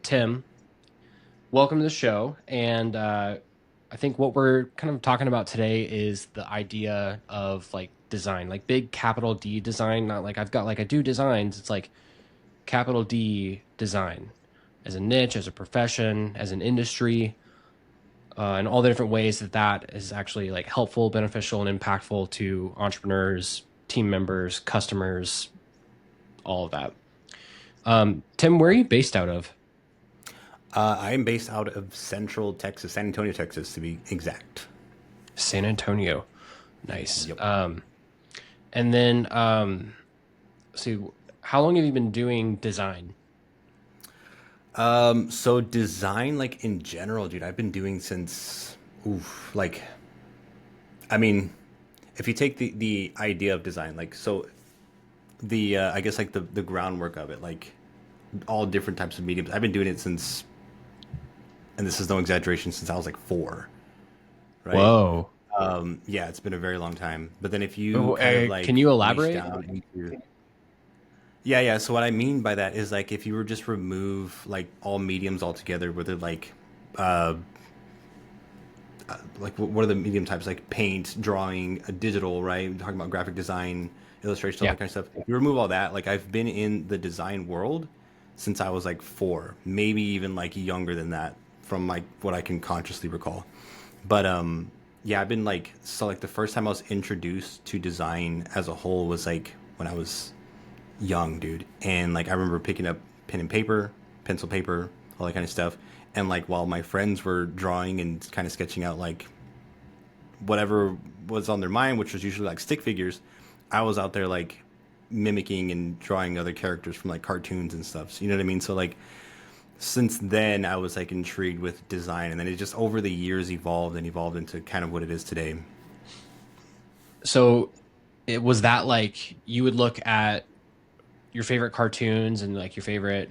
Tim, welcome to the show. And I think what we're kind of talking about today is the idea of like design, like big capital D design, not like I've got like I do designs. It's like capital D design as a niche, as a profession, as an industry, and all the different ways that that is actually like helpful, beneficial, and impactful to entrepreneurs, team members, customers, all of that. Tim, where are you based out of? I am based out of Central Texas, San Antonio, Texas, to be exact. San Antonio. Nice. Yep. And then, so how long have you been doing design? So design, like in general, dude, I've been doing since, like, I mean, if you take the idea of design, like, so I guess like the groundwork of it, like all different types of mediums. I've been doing it since, and this is no exaggeration, since I was like 4, right? Whoa. Yeah, it's been a very long time. But then if you Oh, kind of can like you niche elaborate? down into Yeah, yeah. So what I mean by that is like if you were just remove like all mediums altogether, whether uh, like what are the medium types like paint, drawing, digital, right? We're talking about graphic design, illustration, all Yeah. that kind of stuff. If you remove all that, like I've been in the design world since I was like 4, maybe even like younger than that, from like what I can consciously recall. But yeah, I've been like so like the first time I was introduced to design as a whole was like when I was young, dude. And like I remember picking up pen and paper, pencil paper, all that kind of stuff. And like while my friends were drawing and kind of sketching out like whatever was on their mind, which was usually like stick figures, I was out there like mimicking and drawing other characters from like cartoons and stuff. So, you know what I mean? So like since then I was like intrigued with design, and then it just over the years evolved and evolved into kind of what it is today. So it was that like you would look at your favorite cartoons and like your favorite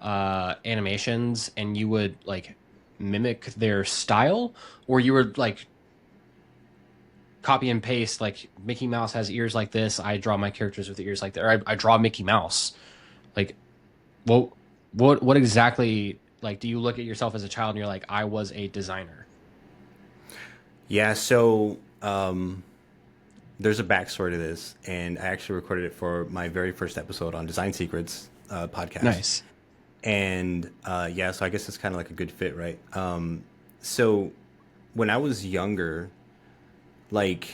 animations and you would like mimic their style, or you were like copy and paste like Mickey Mouse has ears like this, I draw my characters with ears like that, or I draw Mickey Mouse. Like what what exactly, like, do you look at yourself as a child and you're like, I was a designer? Yeah, so there's a backstory to this, and I actually recorded it for my very first episode on Design Secrets podcast. Nice. And yeah, so I guess it's kind of like a good fit, right? So when I was younger, like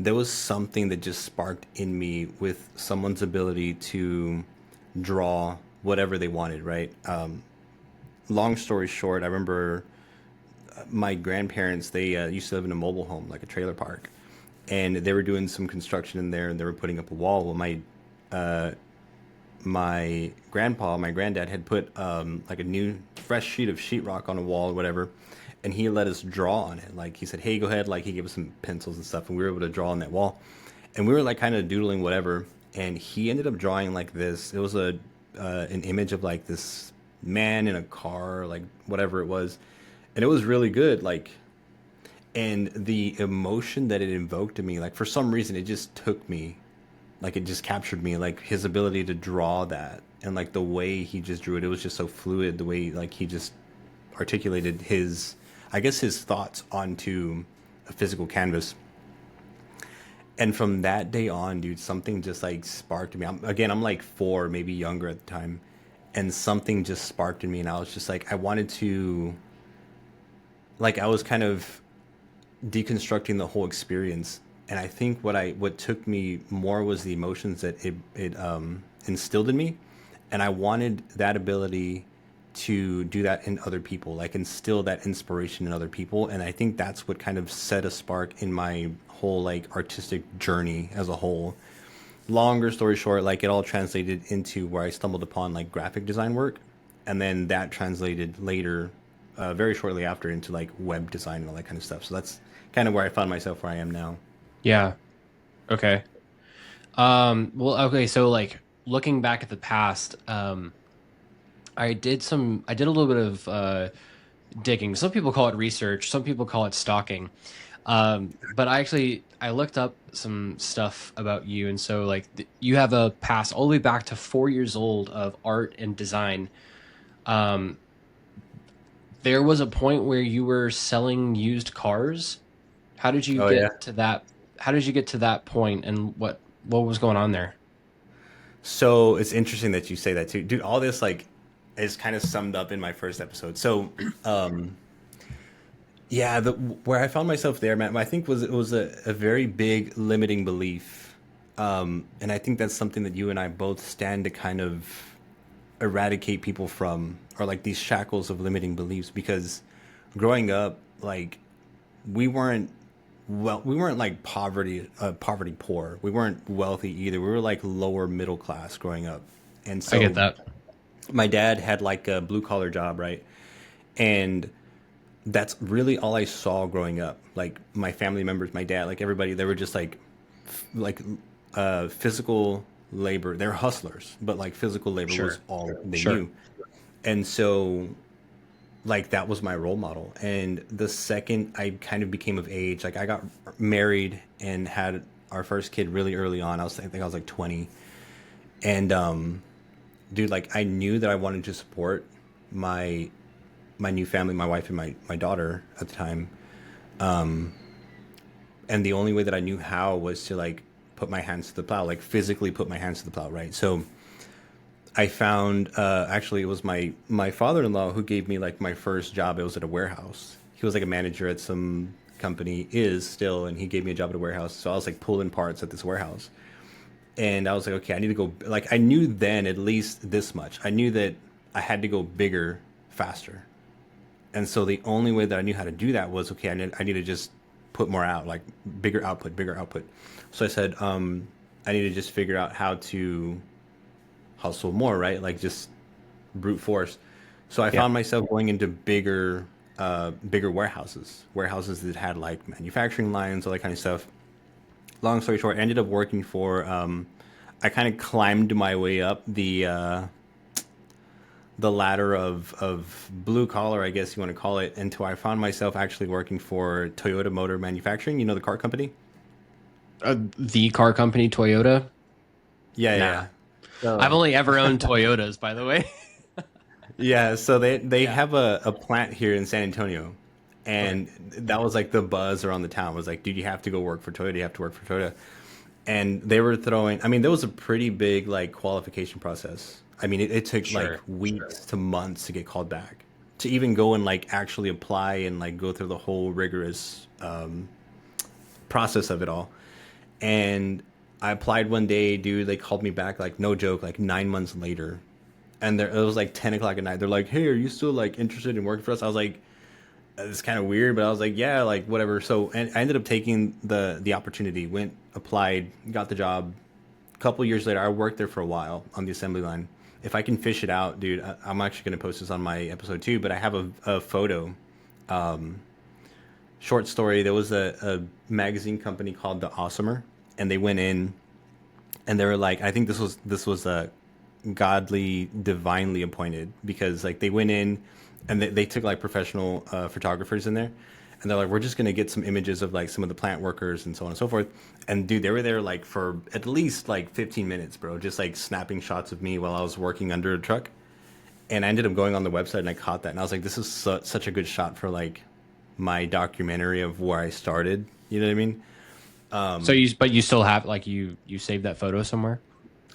there was something that just sparked in me with someone's ability to draw whatever they wanted, right? Long story short, I remember my grandparents, they used to live in a mobile home, like a trailer park, and they were doing some construction in there and they were putting up a wall. Well, my grandpa, my granddad, had put like a new fresh sheet of sheetrock on a wall or whatever, and he let us draw on it. Like he said, "Hey, go ahead." Like he gave us some pencils and stuff, and we were able to draw on that wall. And we were like kind of doodling whatever, and he ended up drawing like this. It was a an image of like this man in a car, like whatever it was, and it was really good. Like, and the emotion that it invoked in me, like for some reason, it just took me, like it just captured me, like his ability to draw that, and like the way he just drew it, it was just so fluid, the way like he just articulated his, I guess his thoughts onto a physical canvas. And from that day on, dude, something just like sparked in me. I'm like 4, maybe younger at the time, and something just sparked in me, and I was just like I wanted to, like I was kind of deconstructing the whole experience. And I think what took me more was the emotions that it instilled in me, and I wanted that ability to do that in other people, like instill that inspiration in other people. And I think that's what kind of set a spark in my whole like artistic journey as a whole. Longer story short, like it all translated into where I stumbled upon like graphic design work, and then that translated later, very shortly after, into like web design and all that kind of stuff. So that's kind of where I found myself where I am now. Yeah. Okay. Well, okay, so like looking back at the past, I did a little bit of digging. Some people call it research, some people call it stalking. But I looked up some stuff about you, and so like you have a past all the way back to 4 years old of art and design. Um, there was a point where you were selling used cars. How did you Oh yeah. get to that? How did you get to that point, and what was going on there? So it's interesting that you say that too, dude. All this like is kind of summed up in my first episode. So, yeah, the where I found myself there, man, I think was it was a very big limiting belief, and I think that's something that you and I both stand to kind of eradicate people from, or like these shackles of limiting beliefs. Because growing up, like we weren't we weren't like poverty poor. We weren't wealthy either. We were like lower middle class growing up, and I get so that. my dad had like a blue collar job, right? And that's really all I saw growing up. Like my family members, my dad, like everybody, they were just like physical labor. They're hustlers, but like physical labor was Sure, all they sure. knew. And so like that was my role model. And the second I kind of became of age, like I got married and had our first kid really early on. I think I was like 20. And dude, like I knew that I wanted to support my my new family, my wife and my daughter at the time. And the only way that I knew how was to like put my hands to the plow, like physically put my hands to the plow, right? So I found actually it was my father-in-law who gave me like my first job. It was at a warehouse. He was like a manager at some company, is still, and he gave me a job at a warehouse. So I was like pulling parts at this warehouse. And I was like, okay, I need to go. Like, I knew then at least this much. I knew that I had to go bigger, faster. And so the only way that I knew how to do that was, okay, I need to just put more out, like bigger output, bigger output. So I said, I need to just figure out how to hustle more, right? Like just brute force. So I Yeah. found myself going into bigger warehouses that had like manufacturing lines, all that kind of stuff. Long story short, I ended up working for. I kind of climbed my way up the ladder of blue collar, I guess you want to call it, until I found myself actually working for Toyota Motor Manufacturing. You know the car company? The car company Toyota. Yeah, yeah, Nah, yeah. I've So only ever owned Toyotas, by the way. yeah, so they Yeah. have a plant here in San Antonio, Okay. and that was like the buzz around the town was like, dude, you have to go work for Toyota. You have to work for Toyota. And they were throwing. I mean, there was a pretty big like qualification process. I mean, it took like Sure. weeks to months to get called back, to even go and like actually apply and like go through the whole rigorous process of it all. And I applied one day, dude. They called me back, like no joke, like 9 months later, and it was like 10 o'clock at night. They're like, "Hey, are you still like interested in working for us?" I was like, "It's kind of weird," but I was like, "Yeah, like whatever." So, and I ended up taking the opportunity, went, applied, got the job. A couple years later, I worked there for a while on the assembly line. If I can fish it out, dude, I'm actually going to post this on my episode too. But I have a photo, short story. There was a magazine company called The Awesomer, and they went in and they were like, I think this was a godly, divinely appointed, because like they went in and they took like professional photographers in there, and they're like, we're just gonna get some images of like some of the plant workers and so on and so forth. And dude, they were there like for at least like 15 minutes, bro, just like snapping shots of me while I was working under a truck. And I ended up going on the website and I caught that, and I was like, this is such a good shot for like my documentary of where I started. You know what I mean? But you still have like you saved that photo somewhere.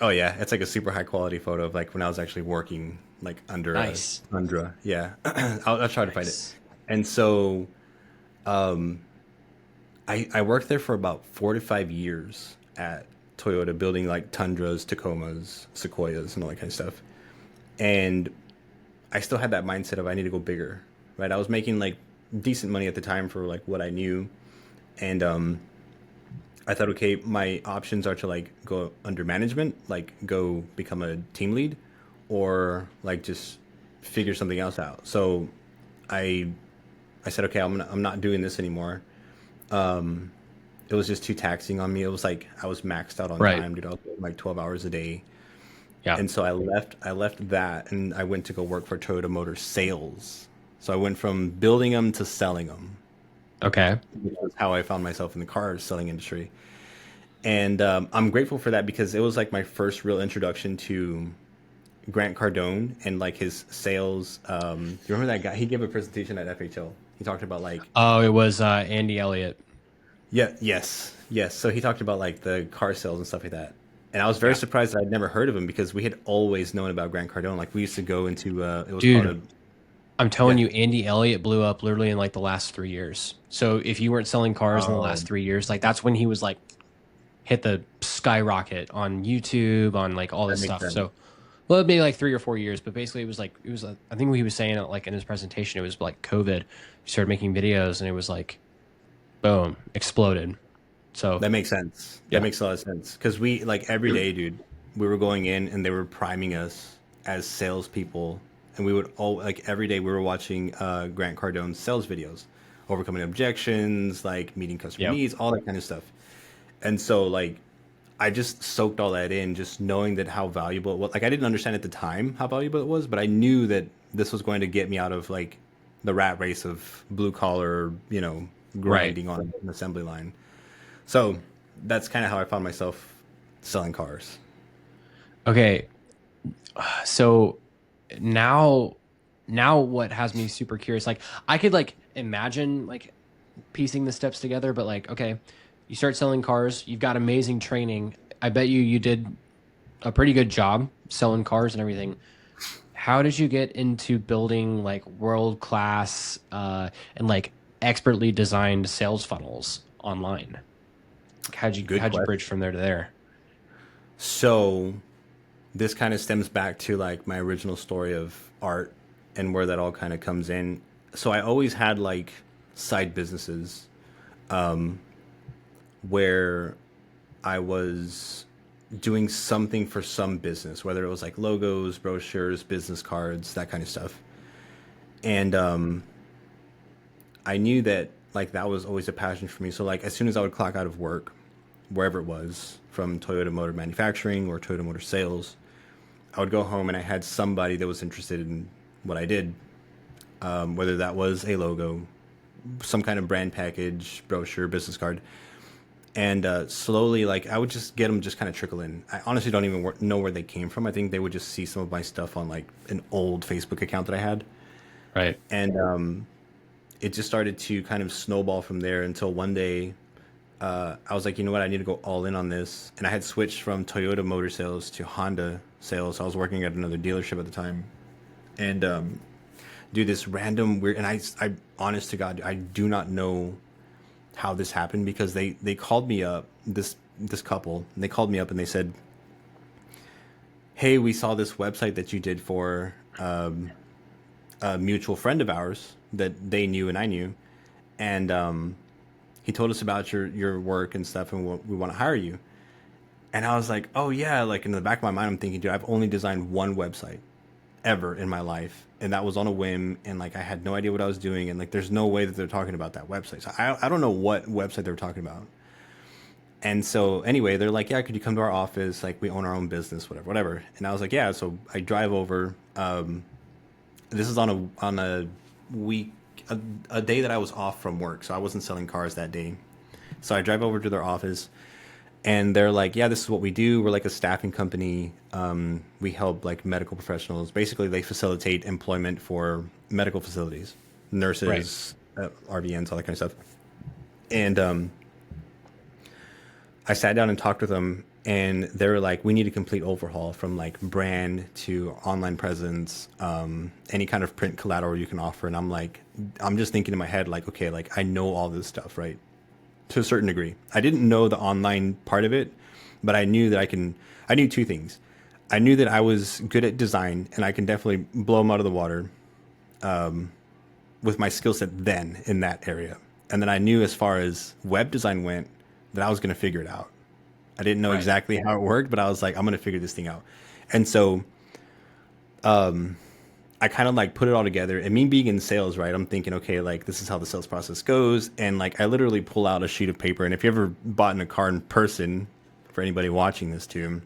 Oh yeah, it's like a super high quality photo of like when I was actually working like under a Nice, tundra. Yeah, I'll try to find it. nice. And so I worked there for about 4 to 5 years at Toyota, building like Tundras, Tacomas, Sequoias, and all that kind of stuff. And I still had that mindset of I need to go bigger, right? I was making like decent money at the time for like what I knew, and I thought, okay, my options are to like go under management, like go become a team lead, or like just figure something else out. So I I said, okay, I'm not doing this anymore. It was just too taxing on me. It was like I was maxed out on Right. time, dude. I was working like 12 hours a day, Yeah. and so I left that, and I went to go work for Toyota Motor Sales. So I went from building them to selling them. Okay. Which was how I found myself in the car selling industry. And I'm grateful for that because it was like my first real introduction to Grant Cardone and like his sales. You remember that guy? He gave a presentation at FHL. He talked about like, Oh, it was Andy Elliott. yeah, yes. So he talked about like the car sales and stuff like that. And I was very Yeah, surprised that I'd never heard of him because we had always known about Grant Cardone. Like we used to go into it was called dude. a I'm telling yeah. you, Andy Elliott blew up literally in like the last 3 years. So if you weren't selling cars in the last Um, 3 years, like that's when he was like hit the skyrocket on YouTube, on like all that this makes stuff. sense. So, well, it'd be like 3 or 4 years, but basically it was like I think what he was saying like in his presentation, it was like COVID. He started making videos, and it was like boom, exploded. So That makes sense. That yeah, makes a lot of sense because we like every day, dude. We were going in and they were priming us as salespeople, and we would all like every day we were watching Grant Cardone's sales videos, overcoming objections, like meeting customer yep, needs, all that kind of stuff. And so like I just soaked all that in, just knowing that how valuable it was. Like I didn't understand at the time how valuable it was, but I knew that this was going to get me out of like the rat race of blue collar, right, grinding on an assembly line. So that's kind of how I found myself selling cars. okay. So now, now what has me super curious? Like I could like imagine like piecing the steps together, but like okay, you start selling cars, you've got amazing training. I bet you did a pretty good job selling cars and everything. How did you get into building like world class and like expertly designed sales funnels online? Like, Good how'd you bridge question. from there to there? So this kind of stems back to like my original story of art and where that all kind of comes in. So I always had like side businesses where I was doing something for some business, whether it was like logos, brochures, business cards, that kind of stuff. And I knew that like that was always a passion for me. So like as soon as I would clock out of work, wherever it was, from Toyota Motor Manufacturing or Toyota Motor Sales, I would go home and I had somebody that was interested in what I did, whether that was a logo, some kind of brand package, brochure, business card, and slowly, like I would just get them just kind of trickle in. I honestly don't even know where they came from. I think they would just see some of my stuff on like an old Facebook account that I had, Right. and it just started to kind of snowball from there until one day I was like, you know what, I need to go all in on this. And I had switched from Toyota Motor Sales to Honda Sales. I was working at another dealership at the time, and do this random weird. And I, honest to God, I do not know how this happened because they called me up. This couple, and they called me up and they said, "Hey, we saw this website that you did for a mutual friend of ours that they knew and I knew, and he told us about your work and stuff, and we want to hire you." And I was like, "Oh yeah!" Like in the back of my mind, I'm thinking, "Dude, I've only designed one website ever in my life, and that was on a whim, and like I had no idea what I was doing, and like there's no way that they're talking about that website. So I don't know what website they were talking about." And so anyway, they're like, "Yeah, could you come to our office? Like we own our own business, whatever, whatever." And I was like, "Yeah." So I drive over. This is on a week, a day that I was off from work, so I wasn't selling cars that day. So I drive over to their office, and they're like, "Yeah, this is what we do. We're like a staffing company. We help like medical professionals. Basically, they facilitate employment for medical facilities, Right. nurses, RVNs, all that kind of stuff." And I sat down and talked with them, and they were like, "We need a complete overhaul from like brand to online presence, any kind of print collateral you can offer." And I'm like, I'm just thinking in my head, like, okay, like I know all this stuff, right? To a certain degree. I didn't know the online part of it, but I knew that I knew two things. I knew that I was good at design and I can definitely blow them out of the water with my skill set then in that area. And then I knew as far as web design went that I was going to figure it out. I didn't know Right. exactly how it worked, but I was like, I'm going to figure this thing out. And so I kind of like put it all together. And me being in sales, right? I'm thinking, okay, like this is how the sales process goes. And like I literally pull out a sheet of paper. And if you ever bought in a car in person, for anybody watching this too,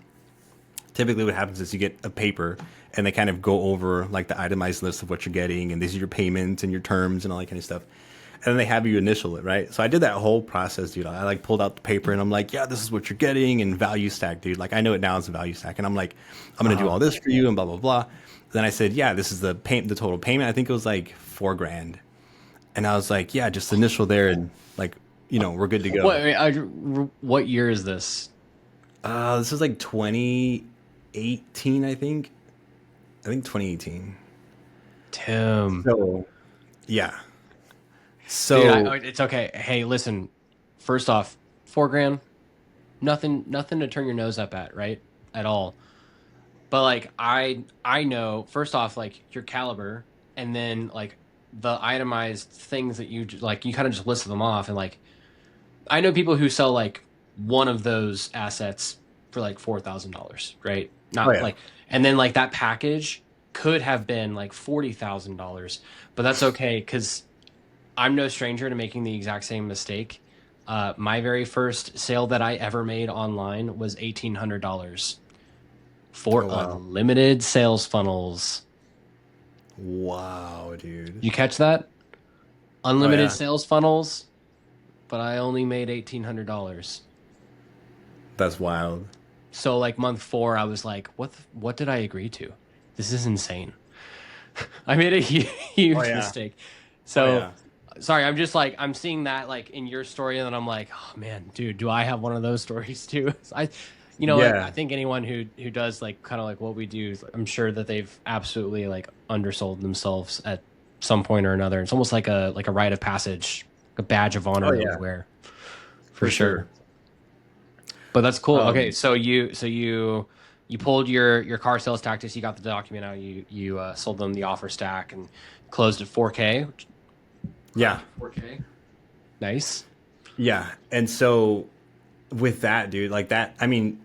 typically what happens is you get a paper and they kind of go over like the itemized list of what you're getting, and these are your payments and your terms and all that kind of stuff. and then they have you initial it, right? So I did that whole process, dude. I like pulled out the paper and I'm like, yeah, this is what you're getting and value stack, dude. Like I know it now as a value stack, and I'm like, I'm gonna do Uh-huh. all this for you and blah blah blah. Then I said, yeah, this is the total payment. I think it was like 4 grand, and I was like, yeah, just initial there and like, we're good to go. What year is this? This was like 2018, I think. I think 2018. Tim. So yeah. Dude, So it's okay. Hey, listen. First off, 4 grand, nothing to turn your nose up at, right? At all. But like I know first off like your caliber, and then like the itemized things that like you kind of just listed them off, and like I know people who sell like one of those assets for like $4,000, right? oh Not yeah. like, and then like that package could have been like $40,000, but that's okay because I'm no stranger to making the exact same mistake. My very first sale that I ever made online was $1,800 for Oh wow. unlimited sales funnels. Wow, dude. You catch that? Oh Unlimited yeah. sales funnels, but I only made $1,800. That's wild. So like month four, I was like, what did I agree to? This is insane. I made a Oh huge yeah. mistake. Oh So yeah. sorry, I'm just like I'm seeing that like in your story, and then I'm like, oh man, dude, do I have one of those stories too? You know, like I Yeah. think anyone who does like kind of like what we do, I'm sure that they've absolutely like undersold themselves at some point or another. It's almost like a rite of passage, a badge of Oh honor that we yeah. wear for For sure. sure. But that's cool. Okay, Um, so you pulled your car sales tactics. You got the document out. You sold them the offer stack and closed at 4K. yeah. 4K. Nice. Yeah. And so with that, dude, like that, I mean,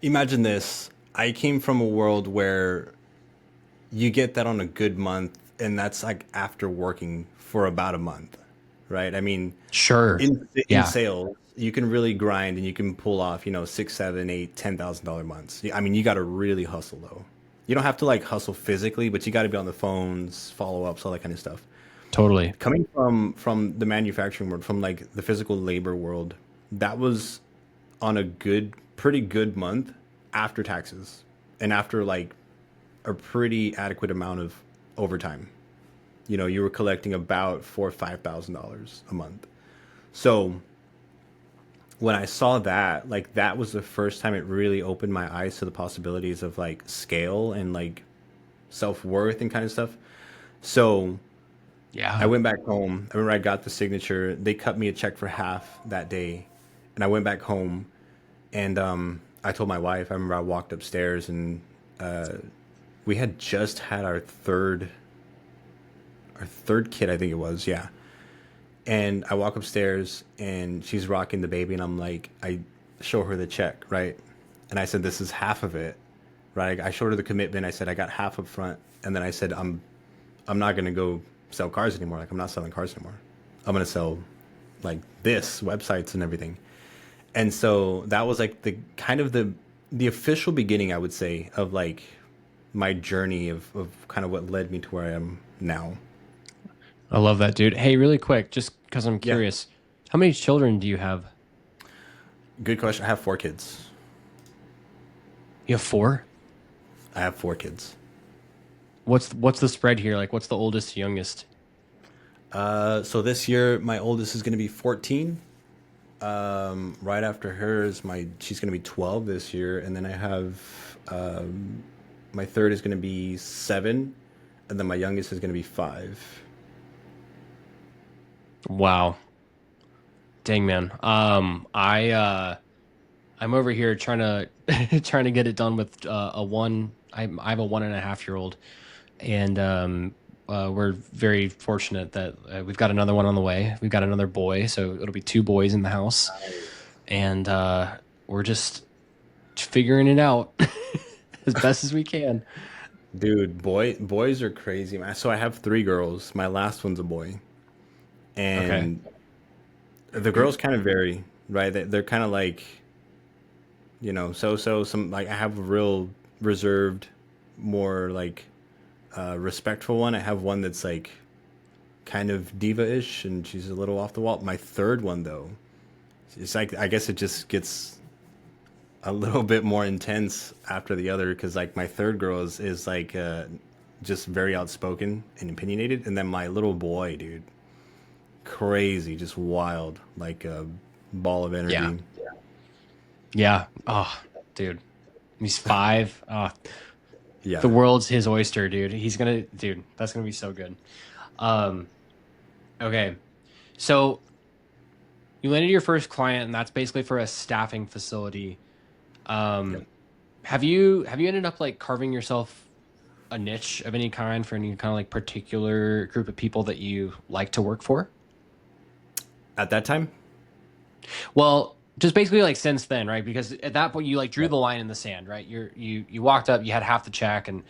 imagine this. I came from a world where you get that on a good month, and that's like after working for about a month, right? I mean, Sure. in Yeah. sales, you can really grind and you can pull off, six, seven, eight, $10,000 months. I mean, you got to really hustle though. You don't have to like hustle physically, but you got to be on the phones, follow ups, all that kind of stuff. Totally. Coming from the manufacturing world, from like the physical labor world, that was on a pretty good month after taxes and after like a pretty adequate amount of overtime. You were collecting about four or $5,000 a month. So when I saw that, like that was the first time it really opened my eyes to the possibilities of like scale and like self worth and kind of stuff. So I Yeah. went back home. I remember I got the signature. They cut me a check for half that day, and I went back home and I told my wife. I remember I walked upstairs and we had just had our third kid, I think it was, yeah. And I walk upstairs and she's rocking the baby, and I'm like, I show her the check, right? And I said, this is half of it, right? I showed her the commitment. I said, I got half up front, and then I said, I'm not gonna go sell cars anymore. Like I'm not selling cars anymore. I'm gonna sell like this websites and everything. And so that was like the kind of the official beginning, I would say, of like my journey of kind of what led me to where I am now. I love that, dude. Hey, really quick, just because I'm Yeah. curious, how many children do you have? Good question. I have 4 kids. You have four? I have 4 kids. What's the spread here? Like, what's the oldest to youngest? So this year, my oldest is going to be 14. Right after her is she's going to be 12 this year. And then I have, my third is going to be 7. And then my youngest is going to be 5. Wow. Dang, man. I'm over here trying to trying to get it done with a one. I have a 1.5 year old, and we're very fortunate that we've got another one on the way. We've got another boy, so it'll be two boys in the house, and we're just figuring it out as best as we can. Dude, boys are crazy, man. So I have 3 girls. My last one's a boy. Okay. And the girls kind of vary, right? They're kind of like, so some like I have a real reserved, more like respectful one. I have one that's like kind of diva-ish, and she's a little off the wall. My third one though, it's like I guess it just gets a little bit more intense after the other because like my third girl is like just very outspoken and opinionated, and then my little boy, dude, crazy, just wild, like a ball of Yeah. energy. Yeah. Oh, dude. He's 5. Oh, Yeah. the world's his oyster, dude. Dude, that's gonna be so good. Um, okay. So you landed your first client, and that's basically for a staffing facility. Yep. Um, have you ended up like carving yourself a niche of any kind for any kind of like particular group of people that you like to work for? At that time. Well, just basically like since then, right? Because at that point you like drew the line in the sand, right? You walked up, you had half the check, and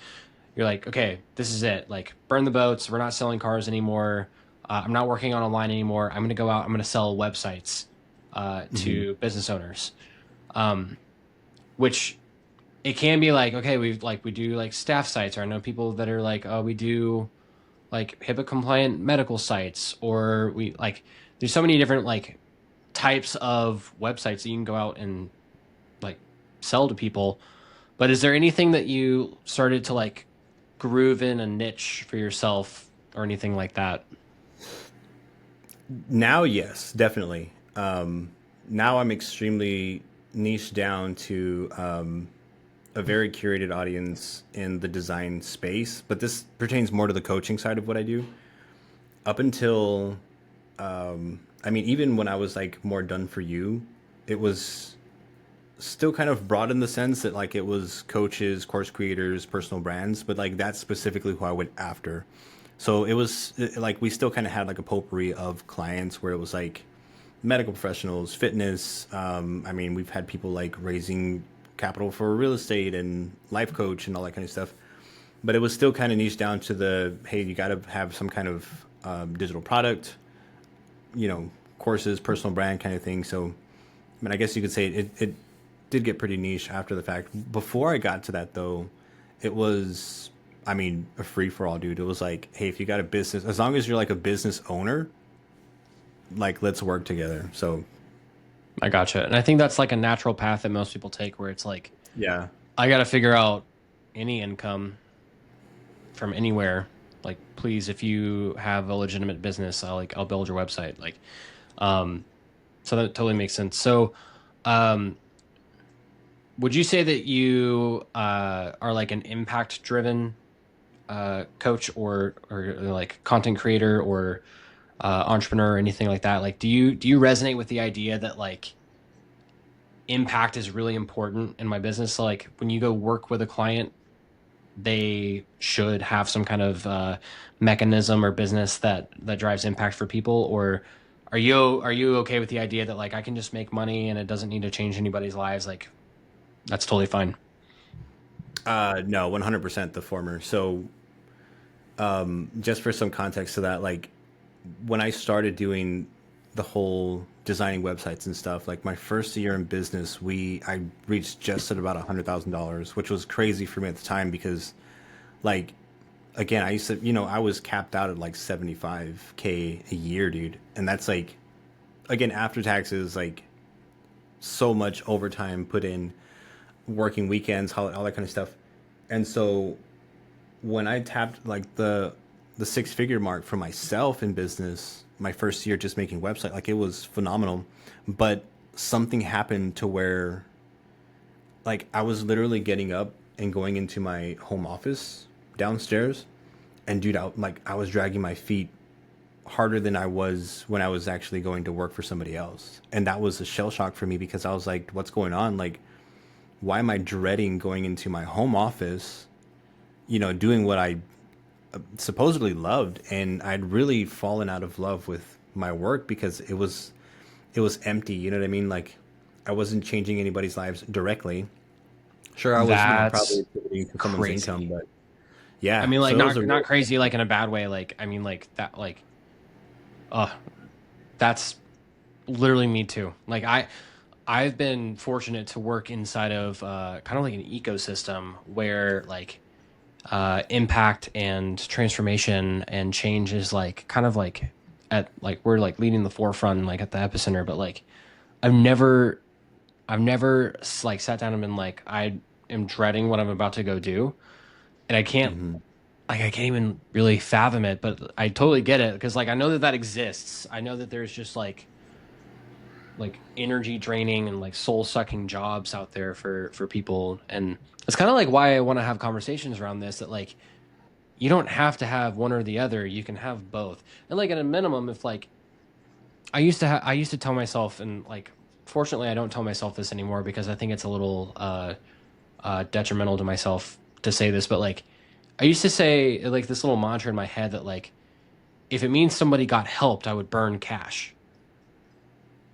you're like, okay, this is it. Like, burn the boats. We're not selling cars anymore. I'm not working on online anymore. I'm going to go out. I'm going to sell websites Hmm. to business owners, um, which it can be like, okay, we do like staff sites, or I know people that are like, oh, we do like HIPAA compliant medical sites, or we like, there's so many different like types of websites that you can go out and like sell to people. But is there anything that you started to like groove in a niche for yourself or anything like that? Now, yes, definitely. Now I'm extremely niche down to a very curated audience in the design space, but this pertains more to the coaching side of what I do. Up until, I mean, even when I was like more done for you, it was still kind of broad in the sense that like it was coaches, course creators, personal brands, but like that's specifically who I went after. So like we still kind of had like a potpourri of clients where it was like medical professionals, fitness. I mean, we've had people like raising capital for real estate and life coach and all that kind of stuff. But it was still kind of niche down to the hey, you got to have some kind of digital product, courses, personal brand kind of thing. So, I mean, I guess you could say it did get pretty niche after the fact. Before I got to that, though, it was, I mean, a free for all, dude. It was like, hey, if you got a business, as long as you're like a business owner, like let's work together. So, I gotcha. And I think that's like a natural path that most people take where it's like, yeah. I got to figure out any income from anywhere. Like, please, if you have a legitimate business, I'll build your website. Like, um, so that totally makes sense. So, um, would you say that you are like an impact driven coach or like content creator or entrepreneur or anything like that? Like, do you resonate with the idea that like impact is really important in my business? So, like, when you go work with a client, they should have some kind of mechanism or business that drives impact for people, or are you okay with the idea that like I can just make money and it doesn't need to change anybody's lives? Like, that's totally fine. No, 100% the former. So, just for some context to that, like when I started doing the whole designing websites and stuff, like my first year in business, I reached just at about $100,000, which was crazy for me at the time because, like, again, I used to, I was capped out at like 75K a year, dude, and that's like, again, after taxes, like so much overtime put in, working weekends, all that kind of stuff, and so when I tapped like the six figure mark for myself in business, my first year just making website, like it was phenomenal. But something happened to where like I was literally getting up and going into my home office downstairs, and dude, I was dragging my feet harder than I was when I was actually going to work for somebody else. And that was a shell shock for me because I was like, what's going on? Like, why am I dreading going into my home office, doing what I supposedly loved, and I'd really fallen out of love with my work because it was empty. You know what I mean? Like I wasn't changing anybody's lives directly. Sure, I was, That's probably contributing to someone's income, crazy. but I yeah. mean, like So it was a not real. crazy like in a bad way. Like, I mean, like that. Like, uh, that's literally me too. Like, I've been fortunate to work inside of kind of like an ecosystem where like impact and transformation and change is like kind of like at like we're like leading the forefront like at the epicenter, but like I've never I've never like sat down and been like I am dreading what I'm about to go do, and Hmm. I can't even really fathom it, but I totally get it because like I know that that exists. I know that there's just like energy draining and like soul sucking jobs out there for people, and it's kind of like why I want to have conversations around this that like you don't have to have one or the other. You can have both. And like at a minimum, if like I used to tell myself, and like fortunately I don't tell myself this anymore because I think it's a little detrimental to myself to say this, but like I used to say like this little mantra in my head that like if it means somebody got helped, I would burn cash.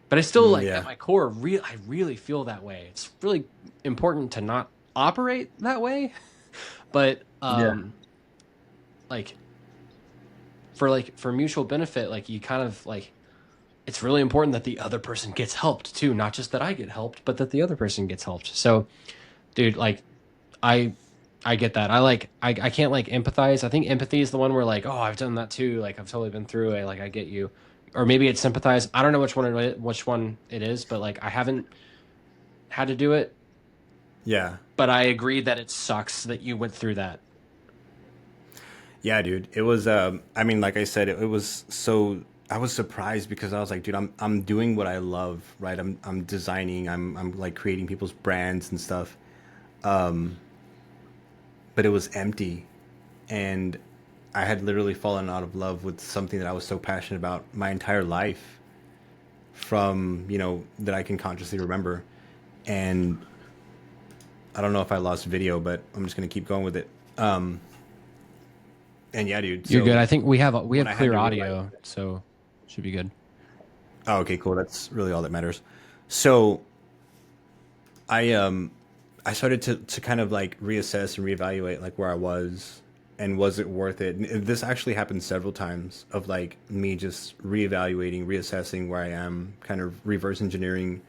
But I still like at Yeah. my core, I really feel that way. It's really important to not operate that way, but Yeah. like for mutual benefit, like you kind of like it's really important that the other person gets helped too, not just that I get helped, but that the other person gets helped. So, dude, like I I get that. I can't like empathize. I think empathy is the one where like, oh, I've done that too. Like I've totally been through it. Like I get you. Or maybe it's sympathize. I don't know which one it is, but like I haven't had to do it, Yeah. but I agree that it sucks that you went through that. Yeah, dude. It was I mean, like I said, it was so I was surprised because I was like, dude, I'm doing what I love, right? I'm designing, I'm like creating people's brands and stuff. But it was empty, and I had literally fallen out of love with something that I was so passionate about my entire life from, that I can consciously remember. And I don't know if I lost video, but I'm just going to keep going with it. And yeah, dude. You're good. So I think we when have I had clear to realize, audio, so should be good. oh, okay, cool. That's really all that matters. So I I started to kind of like reassess and reevaluate like where I was and was it worth it. And this actually happened several times of like me just reevaluating, reassessing where I am, kind of reverse engineering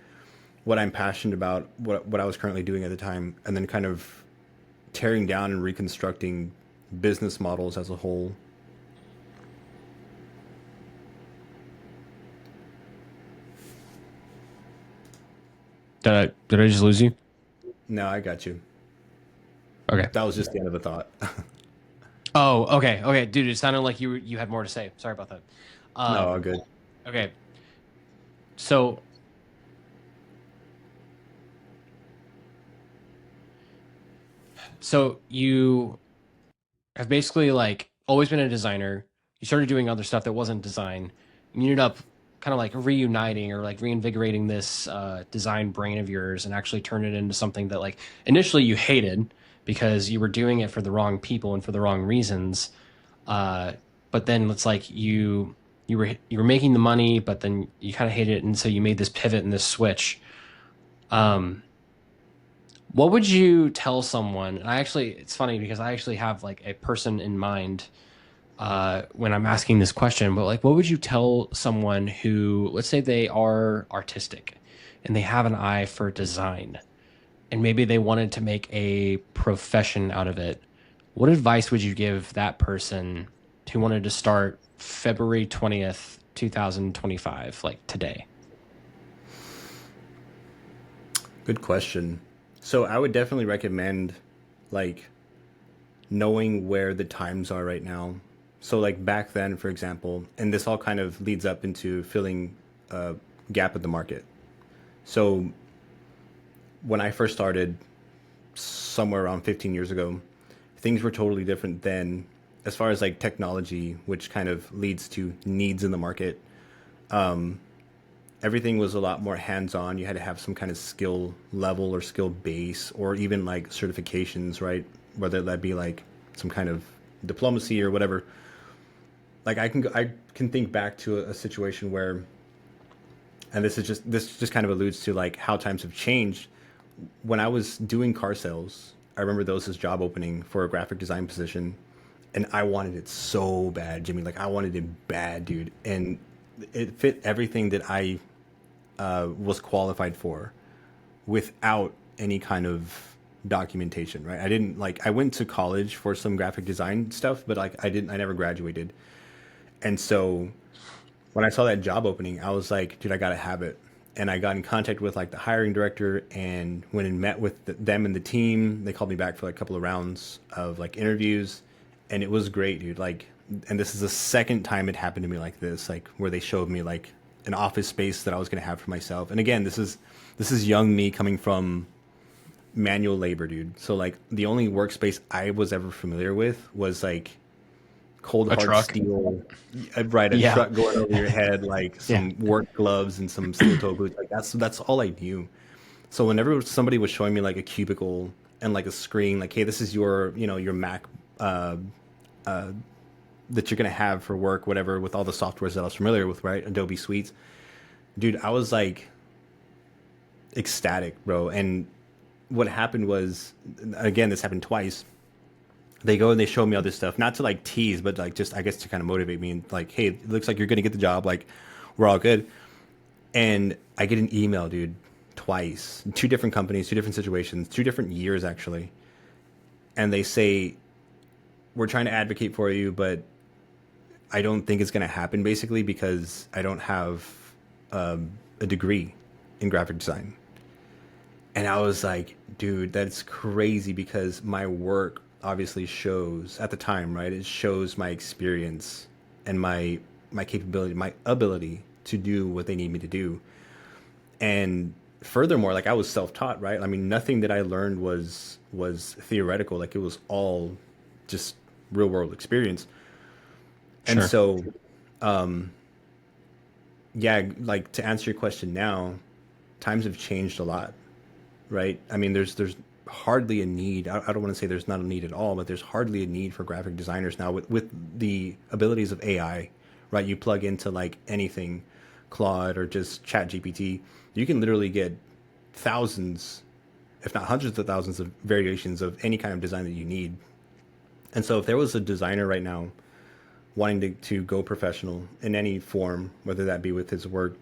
what I'm passionate about, what I was currently doing at the time, and then kind of tearing down and reconstructing business models as a whole. Did I just lose you? No, I got you. Okay. That was just the end of a thought. Oh, okay. Okay, dude, it sounded like you had more to say. Sorry about that. No, all Um, good. okay. So so you have basically like always been a designer. You started doing other stuff that wasn't design. You ended up kind of like reuniting or like reinvigorating this design brain of yours and actually turn it into something that like initially you hated because you were doing it for the wrong people and for the wrong reasons. Uh, but then it's like you were making the money, but then you kind of hated it, and so you made this pivot and this switch. Um, what would you tell someone? And I actually, it's funny because I actually have like a person in mind when I'm asking this question. But like, what would you tell someone who, let's say, they are artistic and they have an eye for design, and maybe they wanted to make a profession out of it? What advice would you give that person who wanted to start February 20th, 2025, like today? Good question. So I would definitely recommend like knowing where the times are right now. So like back then, for example, and this all kind of leads up into filling a gap in the market. So when I first started somewhere around 15 years ago, things were totally different then as far as like technology, which kind of leads to needs in the market. Everything was a lot more hands-on. You had to have some kind of skill level or skill base or even like certifications, right? Whether that be like some kind of diplomacy or whatever. Like I can think back to a situation where, and this just kind of alludes to like how times have changed. When I was doing car sales, I remember there was this job opening for a graphic design position, and I wanted it so bad, Jimmy. Like I wanted it bad, dude, and it fit everything that I was qualified for without any kind of documentation, right? I didn't like I went to college for some graphic design stuff, but like I never graduated. And so when I saw that job opening, I was like, dude, I gotta have it. And I got in contact with like the hiring director and went and met with them and the team. They called me back for like a couple of rounds of like interviews, and it was great, dude. Like, and this is the second time it happened to me like this, like where they showed me like an office space that I was gonna have for myself. And again, this is young me coming from manual labor, dude. So like the only workspace I was ever familiar with was like cold A hard truck. steel, right? A Yeah. truck going over your head, like Yeah. some work gloves and some steel toe boots. Like that's all I knew. So whenever somebody was showing me like a cubicle and like a screen, like, hey, this is your, your Mac uh, that you're gonna have for work, whatever, with all the softwares that I was familiar with, right? Adobe Suites, dude. I was like ecstatic, bro. And what happened was, again, this happened twice. They go and they show me all this stuff, not to like tease, but like just I guess to kind of motivate me and like, hey, it looks like you're gonna get the job. Like, we're all good. And I get an email, dude, twice, two different companies, two different situations, 2 different years actually. And they say, we're trying to advocate for you, but I don't think it's gonna happen basically because I don't have a degree in graphic design. And I was like, dude, that's crazy because my work obviously shows at the time, right? It shows my experience and my capability, my ability to do what they need me to do. And furthermore, like I was self-taught, right? I mean, nothing that I learned was theoretical. Like it was all just real world experience. And Sure. so, yeah, like to answer your question now, times have changed a lot, right? I mean, there's hardly a need. I don't want to say there's not a need at all, but there's hardly a need for graphic designers now with the abilities of AI, right? You plug into like anything, Claude or just Chat GPT, you can literally get thousands, if not hundreds of thousands of variations of any kind of design that you need. And so if there was a designer right now wanting to go professional in any form, whether that be with his work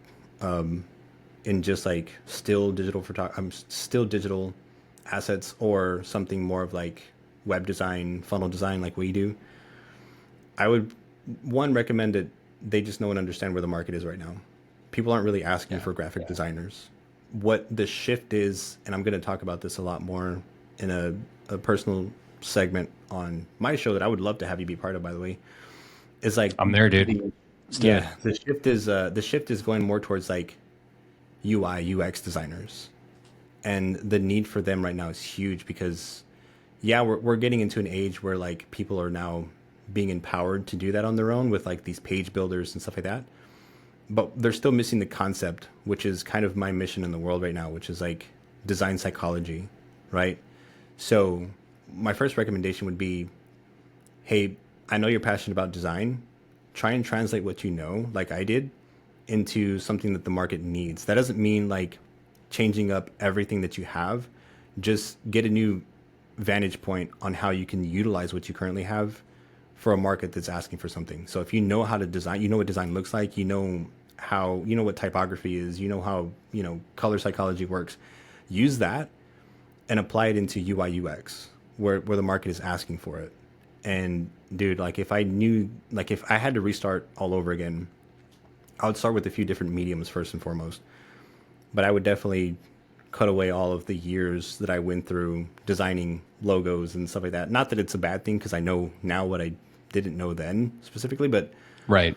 in just like still digital photo, still digital assets or something more of like web design, funnel design, like we do, I would one recommend that they just know and understand where the market is right now. People aren't really asking Yeah. for graphic designers. What the shift is, and I'm going to talk about this a lot more in a personal segment on my show that I would love to have you be part of, by the way, is like I'm there, dude. the Let's do it. yeah, the shift is going more towards like UI UX designers, and the need for them right now is huge because yeah, we're getting into an age where like people are now being empowered to do that on their own with like these page builders and stuff like that. But they're still missing the concept, which is kind of my mission in the world right now, which is like design psychology, right? So my first recommendation would be, hey, I know you're passionate about design. Try and translate what you know, like I did, into something that the market needs. That doesn't mean like changing up everything that you have. Just get a new vantage point on how you can utilize what you currently have for a market that's asking for something. So if you know how to design, you know what design looks like, you know what typography is, you know how, color psychology works. Use that and apply it into UI UX where the market is asking for it. And dude, like if I knew, like if I had to restart all over again, I would start with a few different mediums first and foremost. But I would definitely cut away all of the years that I went through designing logos and stuff like that. Not that it's a bad thing because I know now what I didn't know then specifically, but Right.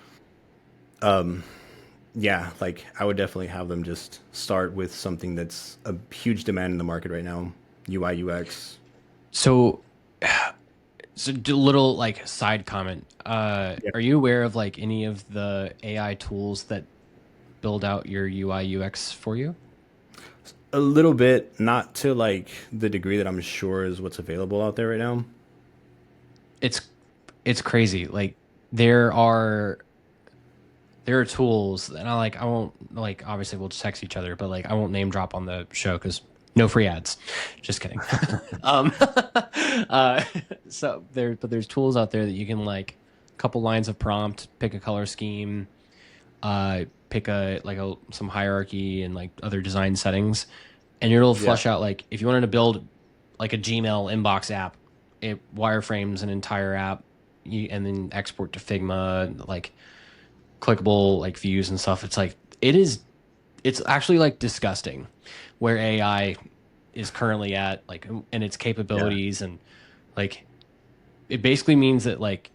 yeah, like I would definitely have them just start with something that's a huge demand in the market right now, UI UX. So, a little like side comment. Yeah. Are you aware of like any of the AI tools that build out your UI UX for you? A little bit, not to like the degree that I'm sure is what's available out there right now. It's it's crazy. Like there are there are tools, and I won't like obviously we'll just text each other, but like I won't name drop on the show because no free ads. Just kidding. um, uh, there's tools out there that you can like a couple lines of prompt, pick a color scheme, pick a some hierarchy and like other design settings, and it'll Yeah. flush out like if you wanted to build like a Gmail inbox app. It wireframes an entire app, and then export to Figma, like clickable like views and stuff. It's like it's actually like disgusting where AI is currently at, like, and its Yeah. capabilities. And like it basically means that, like,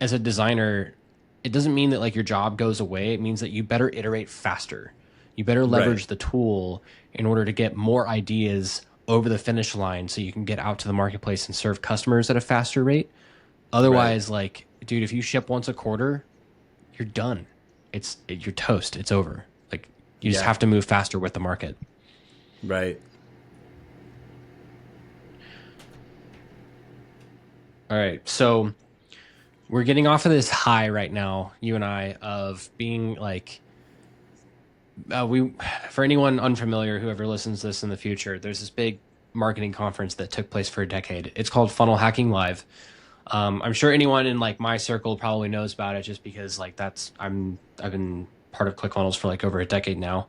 as a designer, it doesn't mean that like your job goes away. It means that you better iterate faster. You better Right. leverage the tool in order to get more ideas over the finish line so you can get out to the marketplace and serve customers at a faster rate. Right. Otherwise, like, dude, if you ship once a quarter, you're done. You're toast. It's over. Like, you just Yeah. have to move faster with the market. Right. All right. So we're getting off of this high right now, you and I, of being like, we, for anyone unfamiliar, whoever listens to this in the future, there's this big marketing conference that took place for a decade. It's called Funnel Hacking Live. I'm sure anyone in like my circle probably knows about it, just because like I've been part of ClickFunnels for like over a decade now.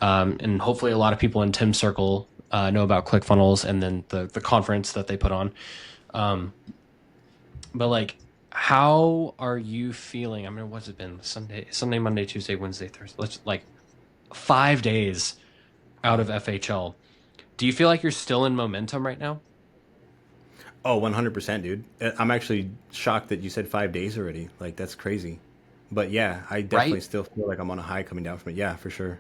And hopefully a lot of people in Tim's circle know about ClickFunnels and then the conference that they put on. Um, but like, how are you feeling? I mean, what's it been? Sunday, Monday, Tuesday, Wednesday, Thursday. Let's like 5 days out of FHL. Do you feel like you're still in momentum right now? Oh, 100%, dude. I'm actually shocked that you said 5 days already. Like, that's crazy. But yeah, I definitely Right? still feel like I'm on a high coming down from it. Yeah, for sure.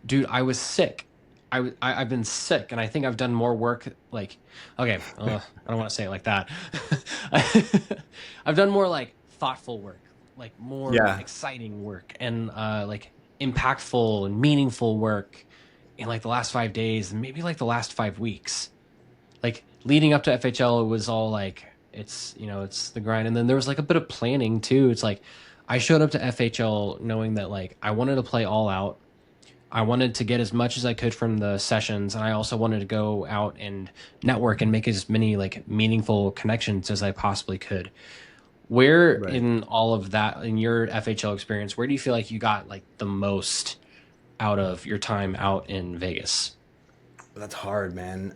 Dude, I was sick. I've been sick, and I think I've done more work. Like, okay, I don't want to say it like that. I've done more like thoughtful work, like more Yeah. exciting work, and like impactful and meaningful work in like the last 5 days, and maybe like the last 5 weeks. Like leading up to FHL, it was all like it's the grind, and then there was like a bit of planning too. It's like I showed up to FHL knowing that like I wanted to play all out. I wanted to get as much as I could from the sessions, and I also wanted to go out and network and make as many like meaningful connections as I possibly could. Where Right. in all of that, in your FHL experience, where do you feel like you got like the most out of your time out in Vegas? That's hard, man.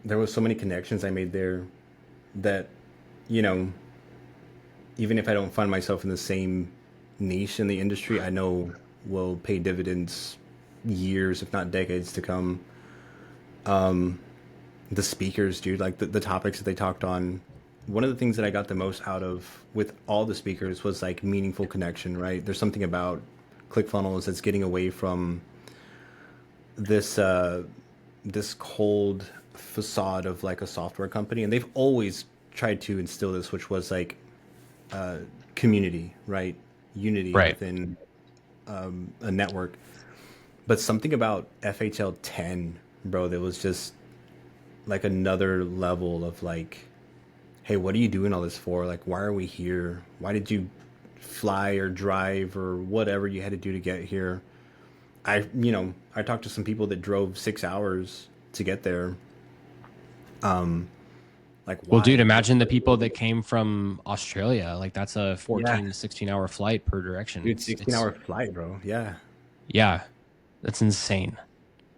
There was so many connections I made there that, you know, even if I don't find myself in the same niche in the industry, I know will pay dividends years, if not decades to come. The speakers, dude, like the topics that they talked on. One of the things that I got the most out of with all the speakers was like meaningful connection, right? There's something about ClickFunnels that's getting away from this this cold facade of like a software company, and they've always tried to instill this, which was like community, right? Unity Right. within a network. But something about FHL 10, bro, that was just like another level of like, hey, what are you doing all this for? Like, why are we here? Why did you fly or drive or whatever you had to do to get here? I talked to some people that drove 6 hours to get there. Like, Well, dude, why? Like, imagine the what people is that it? came from Australia. Like that's a Yeah, 14 to 16 hour flight per direction. dude, It's 16 hour flight, bro. Yeah, yeah, that's insane.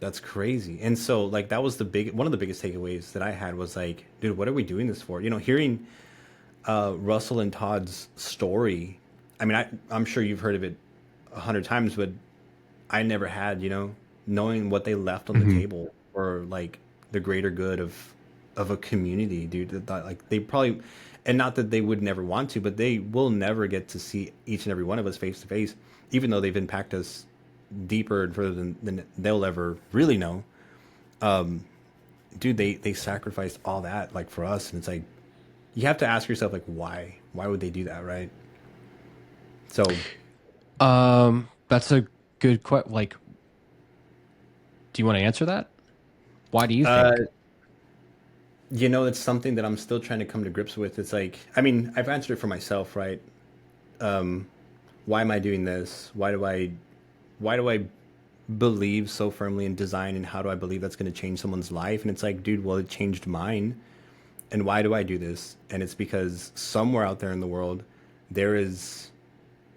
that's crazy. And so, like, that was one of the biggest takeaways that I had was like, dude, what are we doing this for? Hearing Russell and Todd's story. I mean, I'm sure you've heard of it 100 times, but I never had, knowing what they left on the Hmm. table for like the greater good of a community, dude. Like they probably, and not that they would never want to, but they will never get to see each and every one of us face to face, even though they've impacted us deeper and further than they'll ever really know. Dude, they sacrificed all that like for us, and it's like you have to ask yourself like why would they do that, right? So That's a good question. Like, do you want to answer that? Why do you uh think? it's something that I'm still trying to come to grips with. It's like, I mean, I've answered it for myself, right? Why am I doing this? Why do I believe so firmly in design, and how do I believe that's going to change someone's life? And it's like, dude, well, it changed mine. And why do I do this? And it's because somewhere out there in the world there is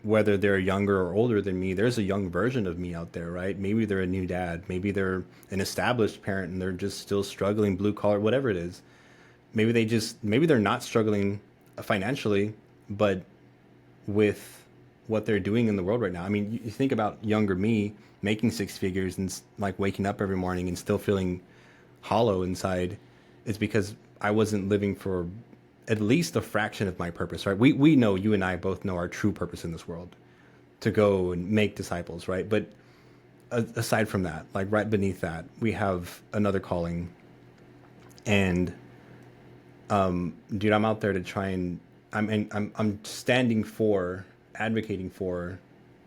whether they're younger or older than me, there's a young version of me out there, right? Maybe they're a new dad, maybe they're an established parent and they're just still struggling, blue collar, whatever it is. Maybe they're not struggling financially, but with what they're doing in the world right now. I mean, you think about younger me making six figures and like waking up every morning and still feeling hollow inside. It's because I wasn't living for at least a fraction of my purpose, right? We know, you and I both know our true purpose in this world, to go and make disciples, right? But aside from that, like right beneath that, we have another calling. And dude, I'm out there to try and I'm standing for, advocating for,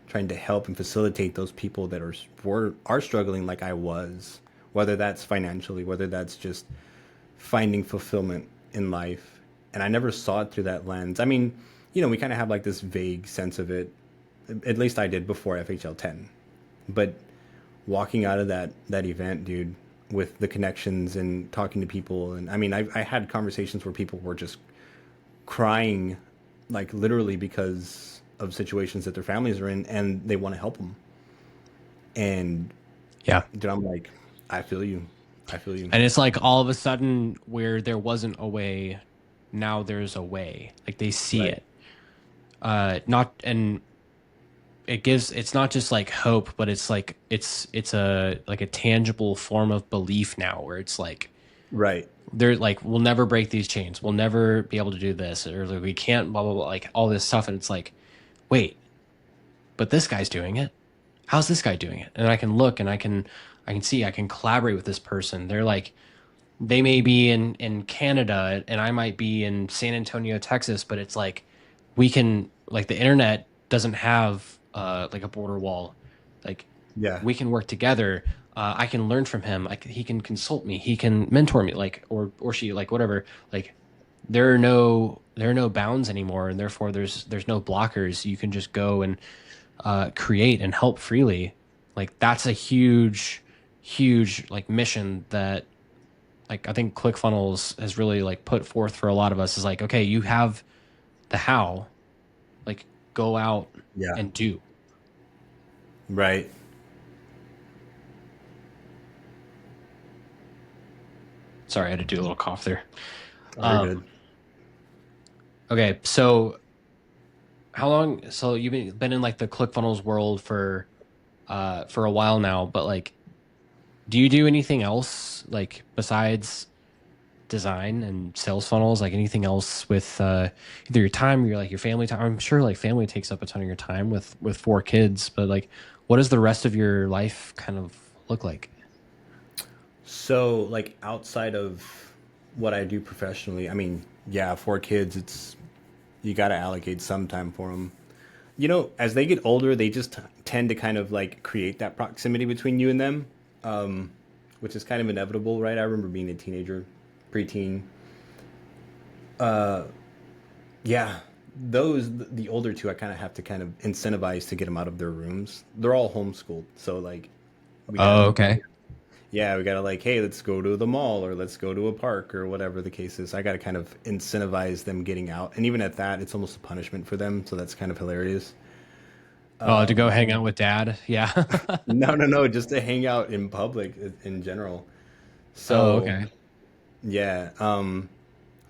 trying to help and facilitate those people that are struggling like I was, whether that's financially, whether that's just finding fulfillment in life. And I never saw it through that lens. I mean, we kind of have like this vague sense of it. At least I did before FHL 10. But walking out of that event, dude, with the connections and talking to people, and I mean, I had conversations where people were just crying, like literally because of situations that their families are in, and they want to help them. And Yeah. dude, I'm like, I feel you. I feel you. And it's like all of a sudden where there wasn't a way, now there's a way. Like they see Right. it. Not and it's not just like hope, but it's like it's a like a tangible form of belief now where it's like Right. they're like we'll never break these chains. We'll never be able to do this or like we can't blah blah blah like all this stuff and it's like wait, but this guy's doing it. How's this guy doing it? And I can look and I can see I can collaborate with this person. They're like they may be in Canada and I might be in San Antonio, Texas, but it's like we can like the internet doesn't have like a border wall. Like Yeah. we can work together. I can learn from him. He can consult me. He can mentor me. Like or she like whatever. Like there are no bounds anymore, and therefore there's no blockers. You can just go and create and help freely. Like that's a huge like mission that like I think ClickFunnels has really like put forth for a lot of us is like, okay, you have the how, like go out Yeah. and do. Right. Sorry, I had to do a little cough there. Oh, you're Um, good. okay, so how long? So you've been in like the ClickFunnels world for a while now, but like, do you do anything else like besides design and sales funnels? Like anything else with either your time or your family time? I'm sure like family takes up a ton of your time with four kids, but like, what does the rest of your life kind of look like? So, like outside of what I do professionally, I mean, yeah, four kids, it's you got to allocate some time for them. As they get older, they just tend to kind of like create that proximity between you and them, which is kind of inevitable, right? I remember being a teenager, preteen. Yeah, the older two, I kind of have to kind of incentivize to get them out of their rooms. They're all homeschooled, so like we gotta Oh, okay. yeah, we gotta like, hey, let's go to the mall or let's go to a park or whatever the case is. I gotta kind of incentivize them getting out, and even at that, it's almost a punishment for them. So that's kind of hilarious. Oh, to go hang out with dad. Yeah. No, no, no, just to hang out in public in general. Oh, So okay. yeah,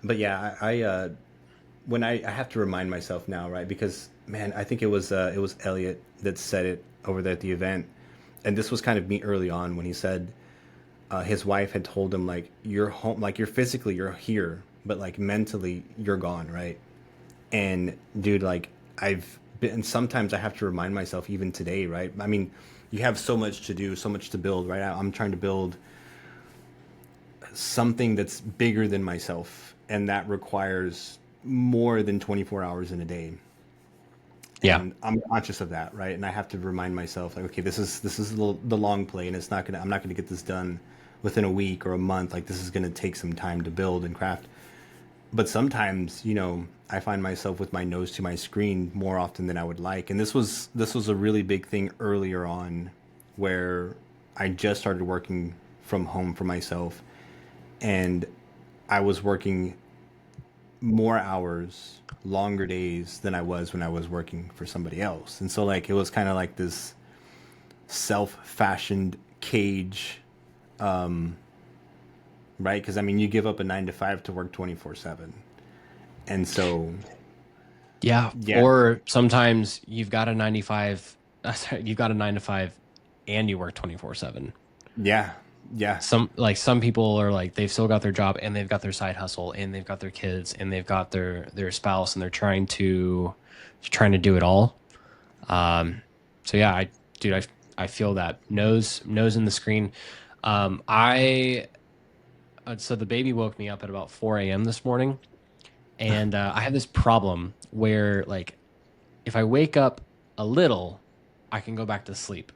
but yeah, I when I have to remind myself now, right? Because man, I think it was Elliot that said it over there at the event, and this was kind of me early on when he said his wife had told him like you're home, like you're physically you're here, but like mentally you're gone, right? And dude, like I've been, sometimes I have to remind myself even today, right? I mean, you have so much to do, so much to build, right? I'm trying to build something that's bigger than myself, and that requires more than 24 hours in a day. Yeah. And I'm conscious of that, right? And I have to remind myself, like, okay, this is the long play, and I'm not gonna get this done within a week or a month. Like, this is gonna take some time to build and craft. But sometimes, I find myself with my nose to my screen more often than I would like. And this was a really big thing earlier on, where I just started working from home for myself, and I was working more hours, longer days than I was when I was working for somebody else. And so like it was kind of like this self-fashioned cage, right? Because I mean, you give up a 9 to 5 to work 24/7, and so Yeah. yeah, Or sometimes you've got a 95, sorry, you've got a 9 to 5 and you work 24/7. yeah, yeah, Some people are like they've still got their job and they've got their side hustle and they've got their kids and they've got their spouse and they're trying to do it all. So yeah, I feel that nose in the screen. I so the baby woke me up at about 4 a.m. this morning, and I have this problem where like if I wake up a little, I can go back to sleep.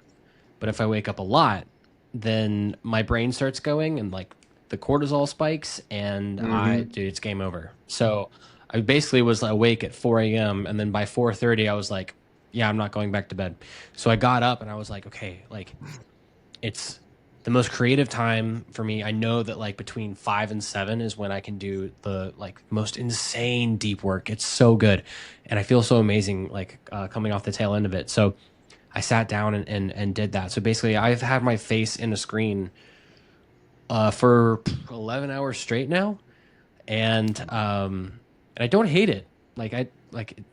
But if I wake up a lot, then my brain starts going and like the cortisol spikes and hmm dude, it's game over. So I basically was awake at 4 a.m. and then by 4:30 I was like, yeah, I'm not going back to bed. So I got up and I was like, okay, like it's the most creative time for me. I know that like between 5 and 7 is when I can do the like most insane deep work. It's so good. And I feel so amazing like coming off the tail end of it. So I sat down and did that. So basically, I've had my face in a screen for 11 hours straight now, and I don't hate it.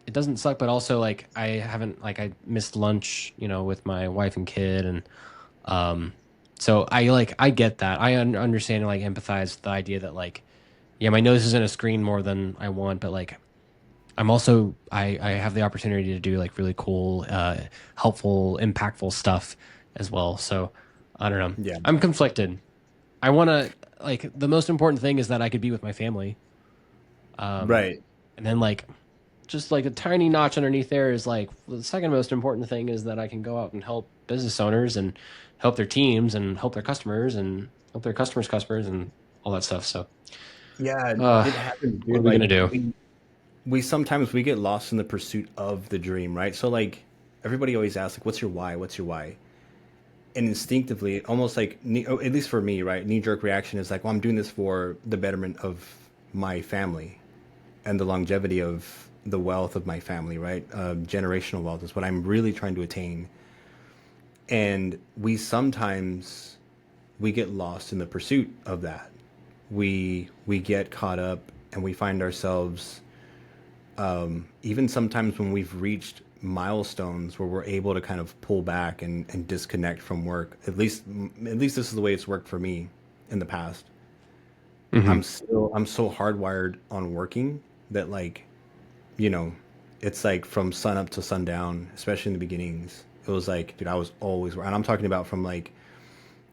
It doesn't suck, but also like I haven't like I missed lunch, with my wife and kid, and um, so I get that. I understand and like empathize with the idea that like yeah, my nose is in a screen more than I want, but like I have the opportunity to do like really cool, helpful, impactful stuff as well. So I don't know. yeah, I'm conflicted. I want to like the most important thing is that I could be with my family. Um, right. and then like just like a tiny notch underneath there is like the second most important thing is that I can go out and help business owners and help their teams and help their customers and help their customers' customers and all that stuff. So, Yeah, uh, it happens, what are dude. we gonna Like do? we sometimes we get lost in the pursuit of the dream, right? So like everybody always asks like, "What's your why? What's your why?" And instinctively, almost like at least for me, right? Knee jerk reaction is like, "Well, I'm doing this for the betterment of my family and the longevity of the wealth of my family, right? Generational wealth is what I'm really trying to attain." And we sometimes we get lost in the pursuit of that. We get caught up and we find ourselves even sometimes when we've reached milestones where we're able to kind of pull back and disconnect from work. At least this is the way it's worked for me in the past. Hmm. I'm so hardwired on working that like, you know, it's like from sun up to sundown, especially in the beginnings. It was like, dude, I was always, and I'm talking about from like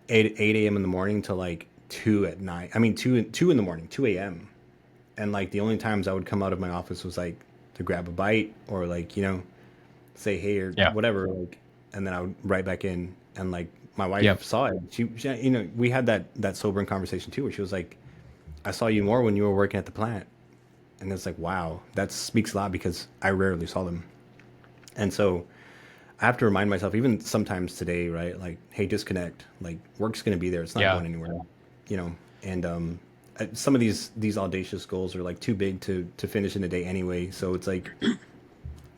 8 a.m. in the morning to like 2 at night. I mean, 2 in the morning, 2 a.m. And like the only times I would come out of my office was like to grab a bite or like, say hey or Yeah. whatever, like, and then I would right back in. And like my wife Yep. saw it. We had that sobering conversation too, where she was like, I saw you more when you were working at the plant. And it's like, wow, that speaks a lot because I rarely saw them. And so I have to remind myself, even sometimes today, right? Like, hey, disconnect. Like, work's gonna be there. It's not Yeah. going anywhere, you know. And some of these audacious goals are like too big to finish in a day anyway. So it's like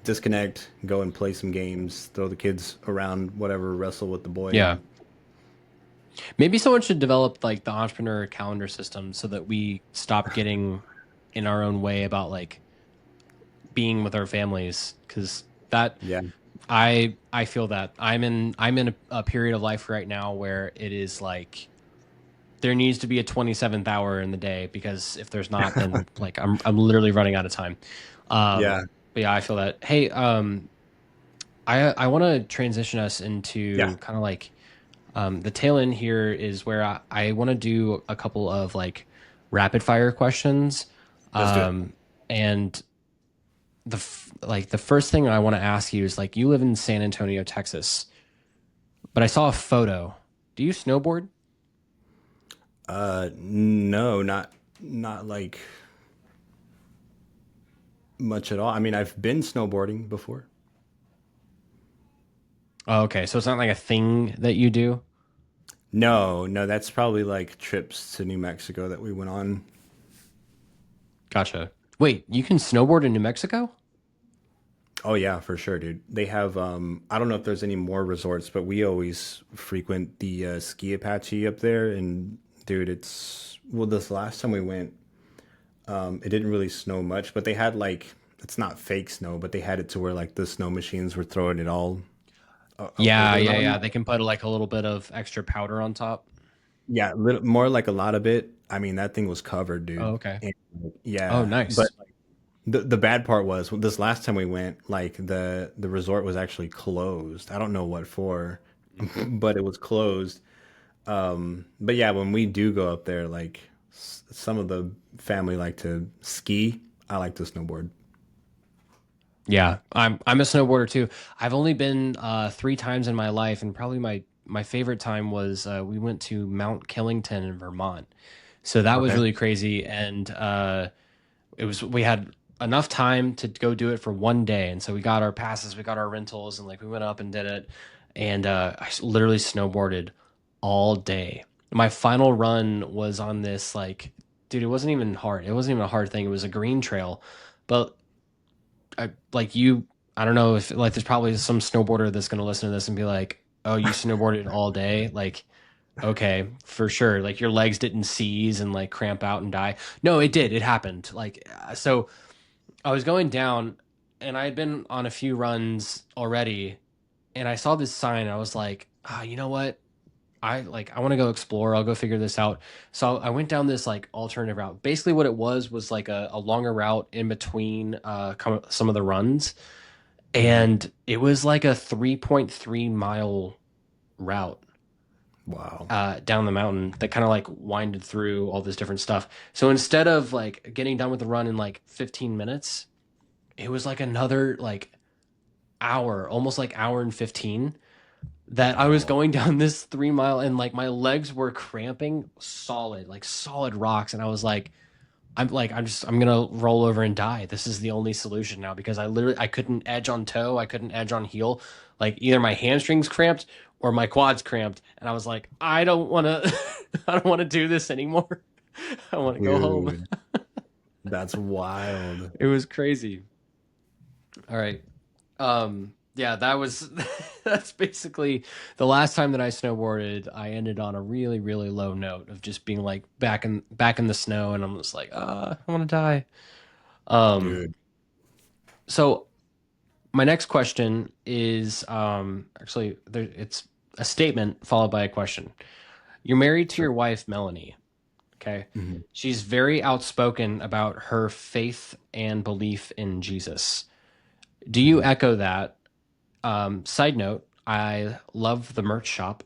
disconnect, go and play some games, throw the kids around, whatever, wrestle with the boy, Yeah. and Maybe someone should develop like the entrepreneur calendar system so that we stop getting in our own way about like being with our families because that yeah, I feel that I'm in a period of life right now where it is like there needs to be a 27th hour in the day because if there's not then like I'm literally running out of time. yeah, But yeah, I feel that. Hey, I want to transition us yeah. into kind of like the tail end here is where I want to do a couple of like rapid fire questions. Let's do it. Um, and like the first thing I want to ask you is like you live in San Antonio, Texas, but I saw a photo. Do you snowboard? No, not like much at all. I mean, I've been snowboarding before. Oh, okay, so it's not like a thing that you do. No, no, that's probably like trips to New Mexico that we went on. Gotcha. Wait, you can snowboard in New Mexico? Oh yeah, for sure, dude. They have I don't know if there's any more resorts, but we always frequent the Ski Apache up there and dude, it's well this last time we went, it didn't really snow much, but they had like it's not fake snow, but they had it to where like the snow machines were throwing it all Yeah, over the yeah, mountain. yeah. They can put like a little bit of extra powder on top. Yeah, little, more like a lot of it. I mean, that thing was covered, Oh, dude. okay. And, Oh, yeah, but nice. the bad part was this last time we went, like the resort was actually closed. I don't know what for, but it was closed. But yeah, when we do go up there, like some of the family like to ski. I like to snowboard. Yeah, I'm a snowboarder too. I've only been three times in my life, and probably my favorite time was we went to Mount Killington in Vermont. So that was Okay. really crazy, and it was we had enough time to go do it for one day, and so we got our passes, we got our rentals, and like we went up and did it, and literally snowboarded all day. My final run was on this like, dude, it wasn't even hard. It wasn't even a hard thing. It was a green trail, but like you, I don't know if like there's probably some snowboarder that's gonna listen to this and be like, "Oh, you snowboarded all day?" Like, okay, for sure. Like your legs didn't seize and like cramp out and die. No, it did. It happened. Like so, I was going down, and I had been on a few runs already, and I saw this sign. And I was like, ah, you know what? I want to go explore. I'll go figure this out. So I went down this like alternative route. Basically, what it was like a longer route in between some of the runs, Hmm. and it was like a 3.3 mile route Wow. down the mountain that kind of like winded through all this different stuff. So instead of like getting done with the run in like 15 minutes, it was like another like hour, almost like hour and 15 that I was Oh, going down this 3 mile, and like my legs were cramping solid, like solid rocks. And I was like, I'm gonna roll over and die. This is the only solution now because I couldn't edge on toe, I couldn't edge on heel. Like either my hamstrings cramped or my quads cramped. And I was like, I don't wanna I don't wanna do this anymore. I wanna go home. dude, that's wild. It was crazy. All right. Yeah, that was that's basically the last time that I snowboarded. I ended on a really, really low note of just being like back in the snow, and I'm just like, I want to die. Um, Dude. so my next question is actually it's a statement followed by a question. You're married to Sure. your wife, Melanie. Okay. Mhm. She's very outspoken about her faith and belief in Jesus. Do you Mhm. echo that? Side note, I love the merch shop,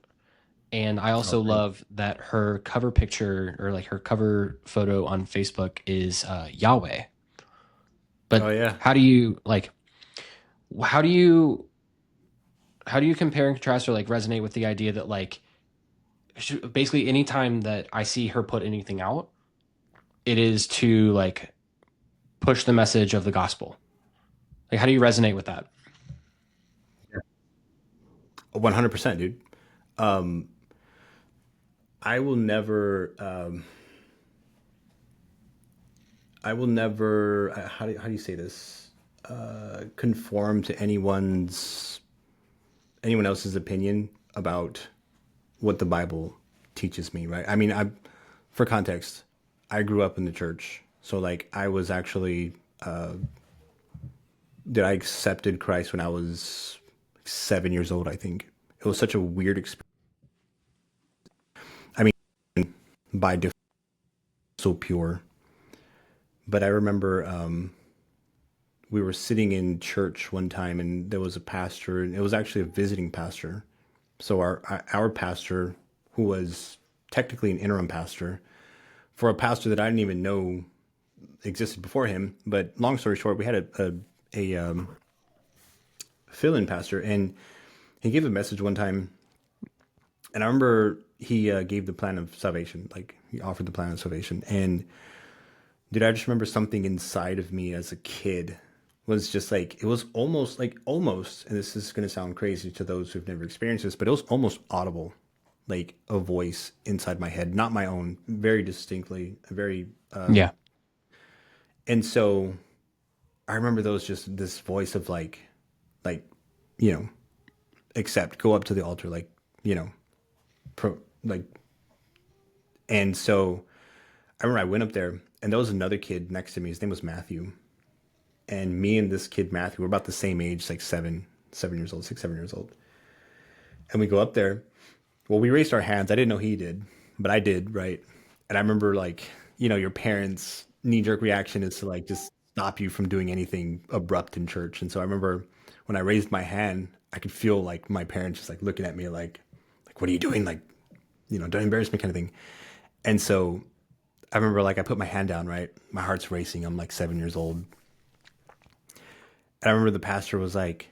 and I Oh, also thanks. love that her cover picture or like her cover photo on Facebook is Yahweh. Oh But yeah. how do you like how do you how do you compare and contrast or like resonate with the idea that like basically anytime that I see her put anything out, it is to like push the message of the gospel. Like how do you resonate with that? 100%, dude. Um, I will never. I will never. How do you say this? Conform to anyone else's opinion about what the Bible teaches me. Right. I mean, for context, I grew up in the church, so like I was actually. Did I accepted Christ when I was 7 years old? I think it was such a weird experience. I mean, by default, so pure. But I remember we were sitting in church one time, and there was a pastor, and it was actually a visiting pastor. So our pastor, who was technically an interim pastor, for a pastor that I didn't even know existed before him. But long story short, we had a fill-in pastor, and he gave a message one time, and I remember he gave the plan of salvation, like he offered the plan of salvation, and dude, I just remember something inside of me as a kid was just like it was almost, and this is going to sound crazy to those who've never experienced this, but it was almost audible, like a voice inside my head, not my own, very distinctly, very Yeah. And so I remember those, just this voice of like, you know, accept, go up to the altar, like, you know, like, and so I remember I went up there and there was another kid next to me. His name was Matthew. And me and this kid, Matthew, were about the same age, like 7 years old, 6, 7 years old. And we go up there. Well, we raised our hands. I didn't know he did, but I did, right? And I remember, like, your parents' knee jerk reaction is to like just stop you from doing anything abrupt in church. And so I remember when I raised my hand, I could feel like my parents just like looking at me like, what are you doing? Like, don't embarrass me, kind of thing. And so I remember, like, I put my hand down, right? My heart's racing. I'm like 7 years old. And I remember the pastor was like,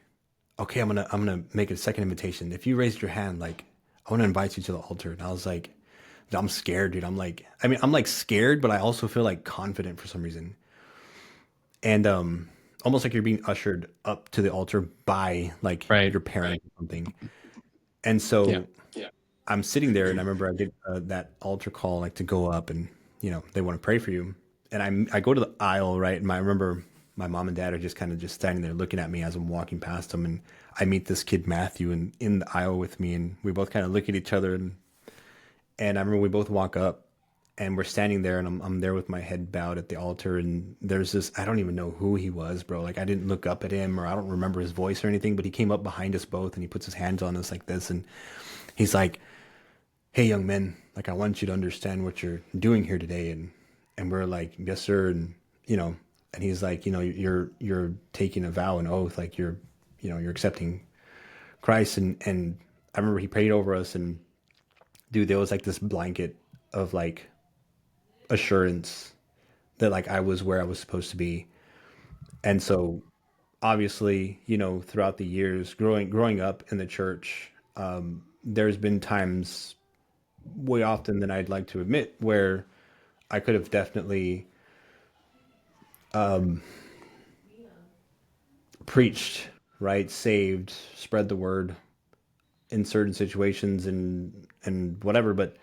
okay, I'm gonna make a second invitation. If you raised your hand, like, I want to invite you to the altar. And I was like, I'm scared, dude. I'm like scared, but I also feel like confident for some reason. And almost like you're being ushered up to the altar by like Right. your parent or something. And Yeah. so I'm sitting there, and I remember I get that altar call, like, to go up, and they want to pray for you. And I go to the aisle, right? And I remember my mom and dad are just kind of just standing there looking at me as I'm walking past them, and I meet this kid Matthew and in the aisle with me, and we both kind of look at each other, and I remember we both walk up, and we're standing there, and I'm there with my head bowed at the altar, and there's this, I don't even know who he was, bro. Like, I didn't look up at him, or I don't remember his voice or anything, but he came up behind us both, and he puts his hands on us like this, and he's like, hey, young men, like, I want you to understand what you're doing here today. And we're like, yes, sir. And, and he's like, you're taking a vow and oath, like, you're accepting Christ. And I remember he prayed over us, and dude, there was like this blanket of like assurance that like I was where I was supposed to be. And so obviously, throughout the years growing up in the church, there's been times, way often than I'd like to admit, where I could have definitely preached, right, saved, spread the word in certain situations, and whatever. But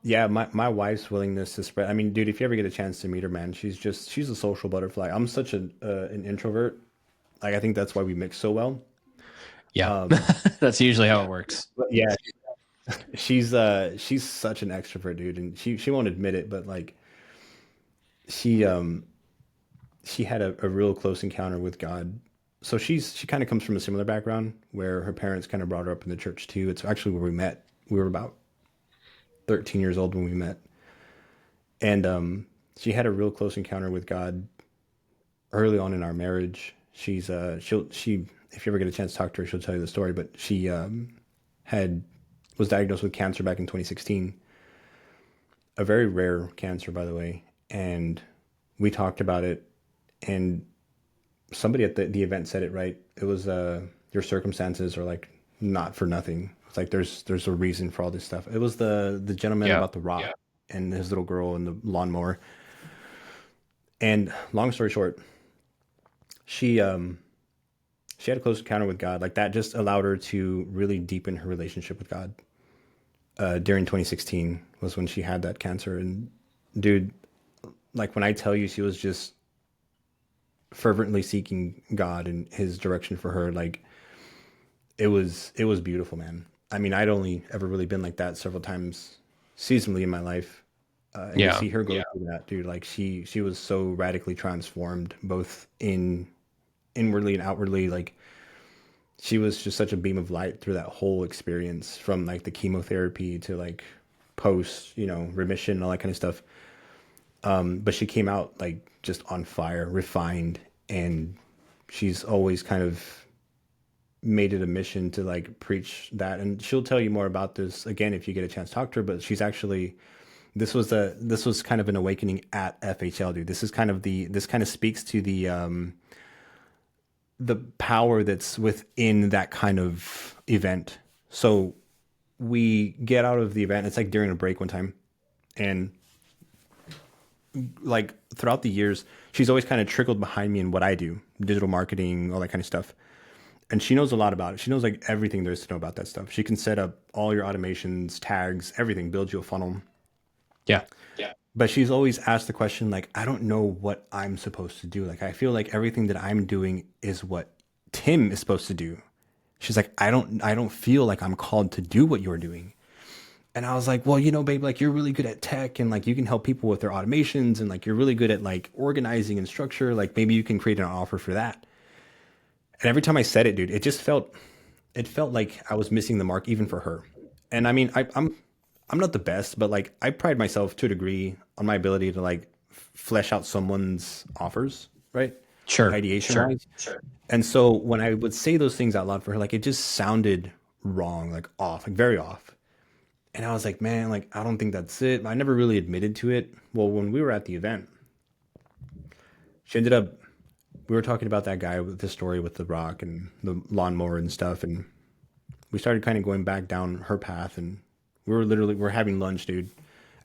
yeah, my wife's willingness to spread. I mean, dude, if you ever get a chance to meet her, man, she's a social butterfly. I'm such an introvert. Like, I think that's why we mix so well. Yeah. That's usually how it works. But yeah, she's such an extrovert, dude, and she won't admit it, but like, she she had a real close encounter with God. So she kind of comes from a similar background where her parents kind of brought her up in the church too. It's actually where we met. We were about 13 years old when we met, and she had a real close encounter with God early on in our marriage. She if you ever get a chance to talk to her, she'll tell you the story. But she had was diagnosed with cancer back in 2016, a very rare cancer, by the way. And we talked about it, and somebody at the event said it right. It was your circumstances are like not for nothing. It's like there's a reason for all this stuff. It was the gentleman Yeah. about the rock, and his little girl and the lawnmower. And long story short, she she had a close encounter with God. Like, that just allowed her to really deepen her relationship with God. During 2016 was when she had that cancer, and dude, like, when I tell you, she was just fervently seeking God and His direction for her. Like, it was beautiful, man. I mean, I'd only ever really been like that several times seasonally in my life, and to Yeah. see her go through that, dude, like, she was so radically transformed, both inwardly and outwardly. Like, she was just such a beam of light through that whole experience, from like the chemotherapy to like post, remission and all that kind of stuff. But she came out like just on fire, refined, and she's always kind of made it a mission to like preach that. And she'll tell you more about this again if you get a chance to talk to her. But she's actually, this was kind of an awakening at FHL, dude. This kind of speaks to the power that's within that kind of event. So we get out of the event. It's like during a break one time, and like throughout the years, she's always kind of trickled behind me in what I do, digital marketing, all that kind of stuff. And she knows a lot about it. She knows like everything there is to know about that stuff. She can set up all your automations, tags, everything, build you a funnel. Yeah. but she's always asked the question like, I don't know what I'm supposed to do. Like I feel like everything that I'm doing is what Tim is supposed to do. She's like, I don't feel like I'm called to do what you're doing. And I was like, well, babe, like you're really good at tech and like you can help people with their automations and like you're really good at like organizing and structure. Like maybe you can create an offer for that. And every time I said it, dude, it felt like I was missing the mark even for her. And I mean, I'm not the best, but like I pride myself to a degree on my ability to like flesh out someone's offers, right? Sure, Ideation sure. wise. And so when I would say those things out loud for her, like it just sounded wrong, like off, like very off. And I was like, man, like I don't think that's it. I never really admitted to it. Well, when we were at the event, she ended up we were talking about that guy with the story with the rock and the lawnmower and stuff, and we started kind of going back down her path, and we're having lunch, dude,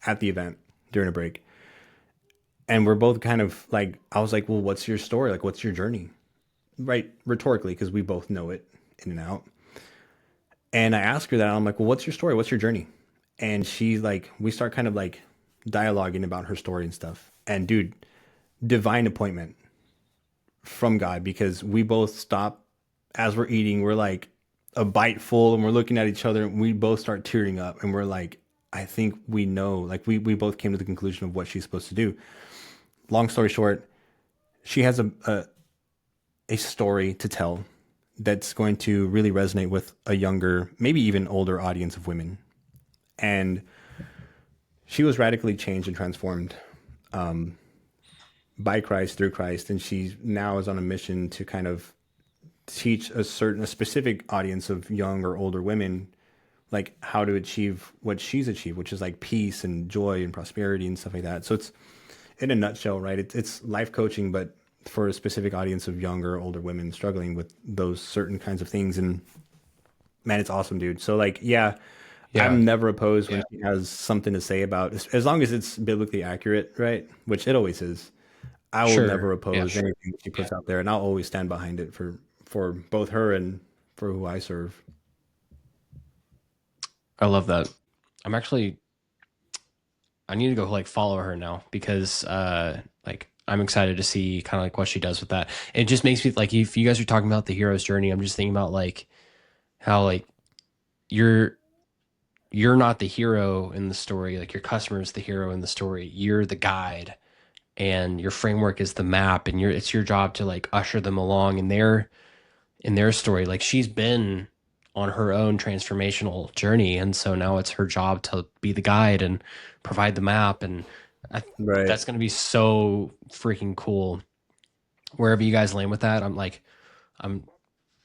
at the event during a break, and we're both kind of like, I was like, well, what's your story? Like, what's your journey? Right, rhetorically, because we both know it in and out. And I asked her that. I'm like, well, what's your story? What's your journey? And she's like, we start kind of like dialoguing about her story and stuff. And dude, divine appointment from God, because we both stop as we're eating. We're like a bite full and we're looking at each other and we both start tearing up and we're like, I think we know, like we both came to the conclusion of what she's supposed to do. Long story short, she has a story to tell that's going to really resonate with a younger, maybe even older audience of women. And she was radically changed and transformed by Christ, through Christ, and she now is on a mission to kind of teach a specific audience of young or older women like how to achieve what she's achieved, which is like peace and joy and prosperity and stuff like that. So it's in a nutshell, right? It's life coaching, but for a specific audience of younger, older women struggling with those certain kinds of things. And man, it's awesome, dude. So like, yeah, Yeah, I'm never opposed when she has something to say about, as long as it's biblically accurate, right? Which it always is. I will never sure. Yeah, oppose anything she puts out there, and I'll always stand behind it for both her and for who I serve. I love that. I'm actually I need to go like follow her now because like I'm excited to see kind of like what she does with that. It just makes me like if you guys are talking about the hero's journey, I'm just thinking about like how like you're you're not the hero in the story, like your customer is the hero in the story. You're the guide and your framework is the map and it's your job to like usher them along in their story. Like she's been on her own transformational journey, and so now it's her job to be the guide and provide the map. And I, Right. that's going to be so freaking cool. Wherever you guys land with that, I'm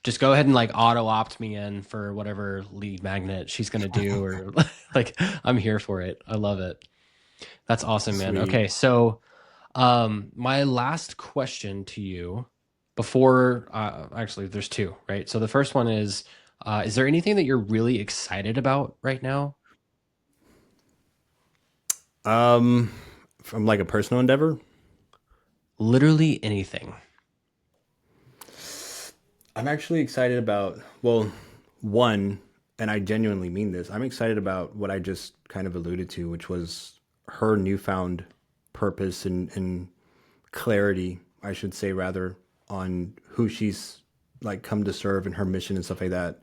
just go ahead and like auto opt me in for whatever lead magnet she's going to do, or like I'm here for it. I love it. That's awesome, man. Sweet. Okay, so my last question to you before, actually, there's two, right? So the first one is there anything that you're really excited about right now? Um, from like a personal endeavor, Literally anything. I'm actually excited about, well, one, and I genuinely mean this. I'm excited about what I just kind of alluded to, which was her newfound purpose and clarity, I should say, rather, on who she's like come to serve and her mission and stuff like that.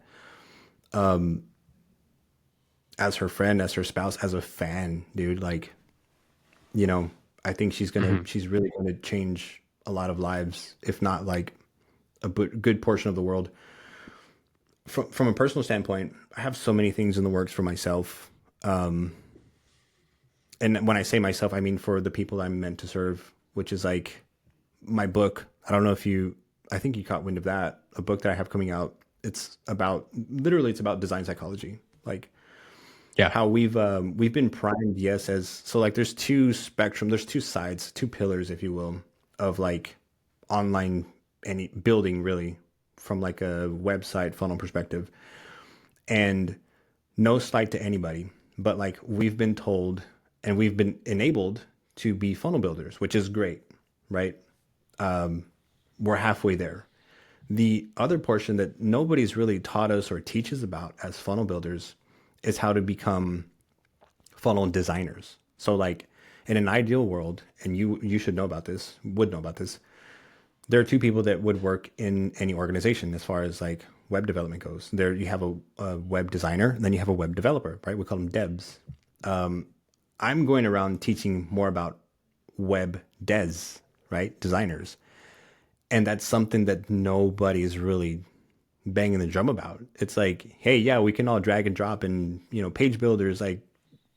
As her friend, as her spouse, as a fan, dude, like, you know, I think Hmm. she's really gonna change a lot of lives, if not like good portion of the world. From a personal standpoint, I have so many things in the works for myself. And when I say myself, I mean for the people I'm meant to serve, which is like my book. I don't know if you, I think you caught wind of that. A book that I have coming out. It's about literally it's about design psychology, like Yeah. how we've been primed. Yes, as so like there's two sides, two pillars, if you will, of like online any building really from like a website funnel perspective. And no slight to anybody, but like we've been told and we've been enabled to be funnel builders, which is great, right? We're halfway there. The other portion that nobody's really taught us or teaches about as funnel builders is how to become funnel designers. So like In an ideal world, and you should know about this, would know about this, there are two people that would work in any organization as far as like web development goes. There you have a web designer, and then you have a web developer, right? We call them devs. I'm going around teaching more about web des, right? Designers. And that's something that nobody's really banging the drum about. It's like, hey, yeah, we can all drag and drop and, page builders, like,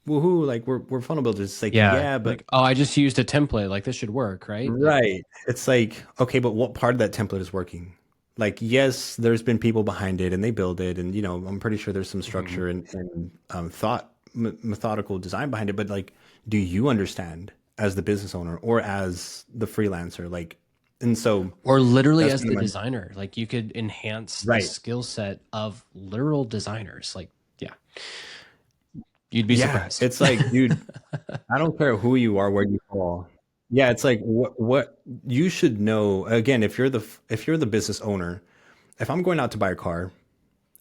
woohoo, like we're funnel builders. It's like, Yeah, yeah, but like, oh, I just used a template. Like this should work, right? Like, right. It's like, okay, but what part of that template is working? Like, yes, there's been people behind it and they build it, and I'm pretty sure there's some mhm. structure and thought, methodical design behind it. But like, do you understand as the business owner or as the freelancer? Like, and so Or literally that's as kind of the my designer, like you could enhance the right. skill set of literal designers. Like, yeah, you'd be Yeah, surprised. it's like, dude, I don't care who you are, where you fall. Yeah, it's like what you should know. Again, if you're the business owner, if I'm going out to buy a car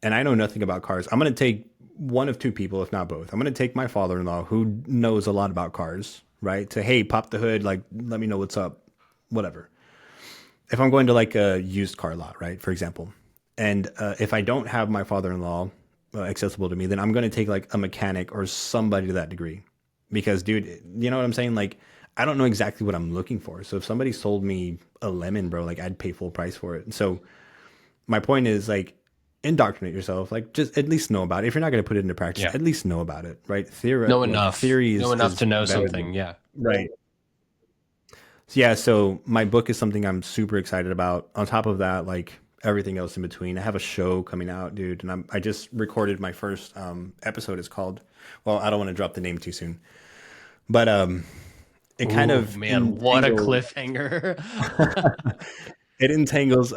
and I know nothing about cars, I'm going to take one of two people, if not both. I'm going to take my father-in-law who knows a lot about cars, right? To, hey, pop the hood, like let me know what's up, whatever. If I'm going to like a used car lot, right, for example, and if I don't have my father-in-law accessible to me, then I'm going to take like a mechanic or somebody to that degree, because, dude, you know what I'm saying? Like, I don't know exactly what I'm looking for. So if somebody sold me a lemon, bro, like I'd pay full price for it. So my point is like indoctrinate yourself, like just at least know about it. If you're not going to put it into practice, Yeah, at least know about it, right? Theory know enough is to know better something. than Yeah. right. So yeah, so my book is something I'm super excited about. On top of that, like everything else in between, I have a show coming out, dude, and I just recorded my first episode. It's called, well, I don't want to drop the name too soon, but it kind Ooh, of man, what a entangles cliffhanger. it entangles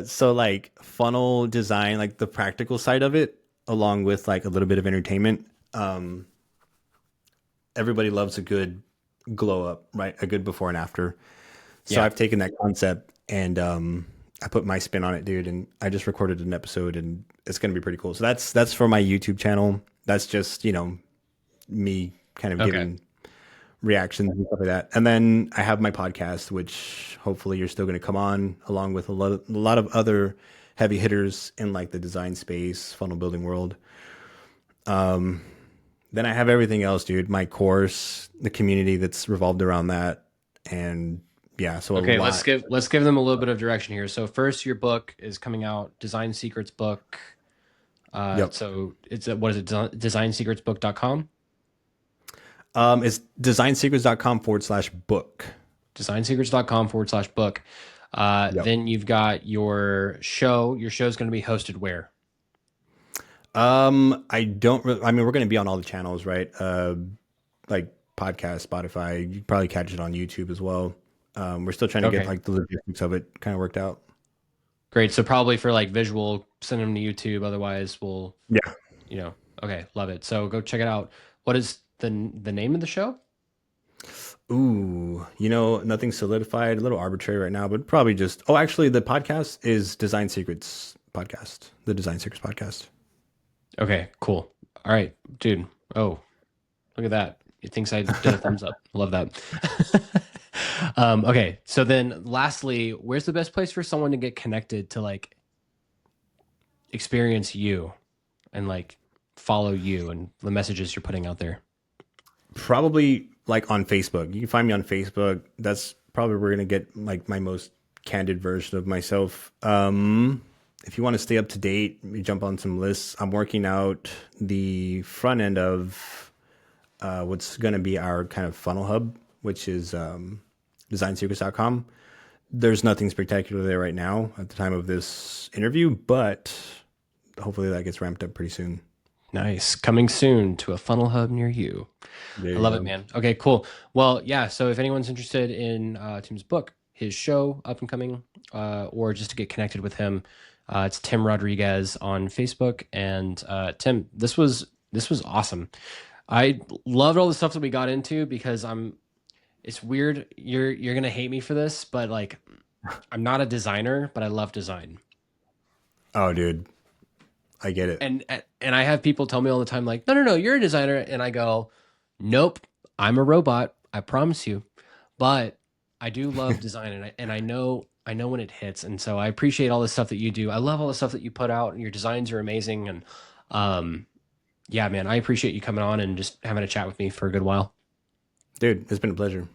so like funnel design, like the practical side of it, along with like a little bit of entertainment. Everybody loves a good glow up, right? A good before and after. So Yeah. I've taken that concept and I put my spin on it, dude, and I just recorded an episode and it's going to be pretty cool. So that's for my YouTube channel. That's just, me kind of Okay. giving reactions and stuff like that. And then I have my podcast, which hopefully you're still going to come on, along with a lot of other heavy hitters in like the design space, funnel building world. Then I have everything else, dude. My course, the community that's revolved around that, and yeah, so a Okay, lot. let's give them a little bit of direction here. So first, your book is coming out, Design Secrets book. Yep. So it's what is it? Designsecretsbook.com. It's designsecrets.com/book. Designsecrets.com/book. Yep. Then you've got your show. Your show is going to be hosted where? I don't really, I mean, we're going to be on all the channels, right? Like podcast, Spotify. You probably catch it on YouTube as well. We're still trying to get Okay, like the logistics of it kind of worked out. great. So probably for like visual, send them to YouTube. Otherwise, we'll, Yeah. okay, love it. So go check it out. What is the name of the show? Ooh, nothing solidified, a little arbitrary right now, but probably just, oh, actually, the podcast is Design Secrets Podcast, the Design Secrets Podcast. Okay, cool. All right, dude. Oh, look at that. It thinks I did a thumbs up. Love that. Okay, so then lastly, where's the best place for someone to get connected to like experience you and like follow you and the messages you're putting out there? Probably like on Facebook. You can find me on Facebook. That's probably where we're gonna get like my most candid version of myself. If you want to stay up to date, you jump on some lists. I'm working out the front end of what's gonna be our kind of funnel hub, which is designsecrets.com. There's nothing spectacular there right now at the time of this interview, but hopefully that gets ramped up pretty soon. Nice. Coming soon to a funnel hub near you. There I you love it, go. man. Okay, cool. Well, yeah. So if anyone's interested in Tim's book, his show up and coming, or just to get connected with him, it's Tim Rodriguez on Facebook. And Tim, this was awesome. I loved all the stuff that we got into because I'm. It's weird. You're gonna hate me for this, but like, I'm not a designer, but I love design. Oh, dude, I get it. And I have people tell me all the time, like, no, no, no, you're a designer, and I go, nope, I'm a robot. I promise you. But I do love design, and I know when it hits, and so I appreciate all the stuff that you do. I love all the stuff that you put out, and your designs are amazing. And um, yeah, man, I appreciate you coming on and just having a chat with me for a good while. Dude, it's been a pleasure.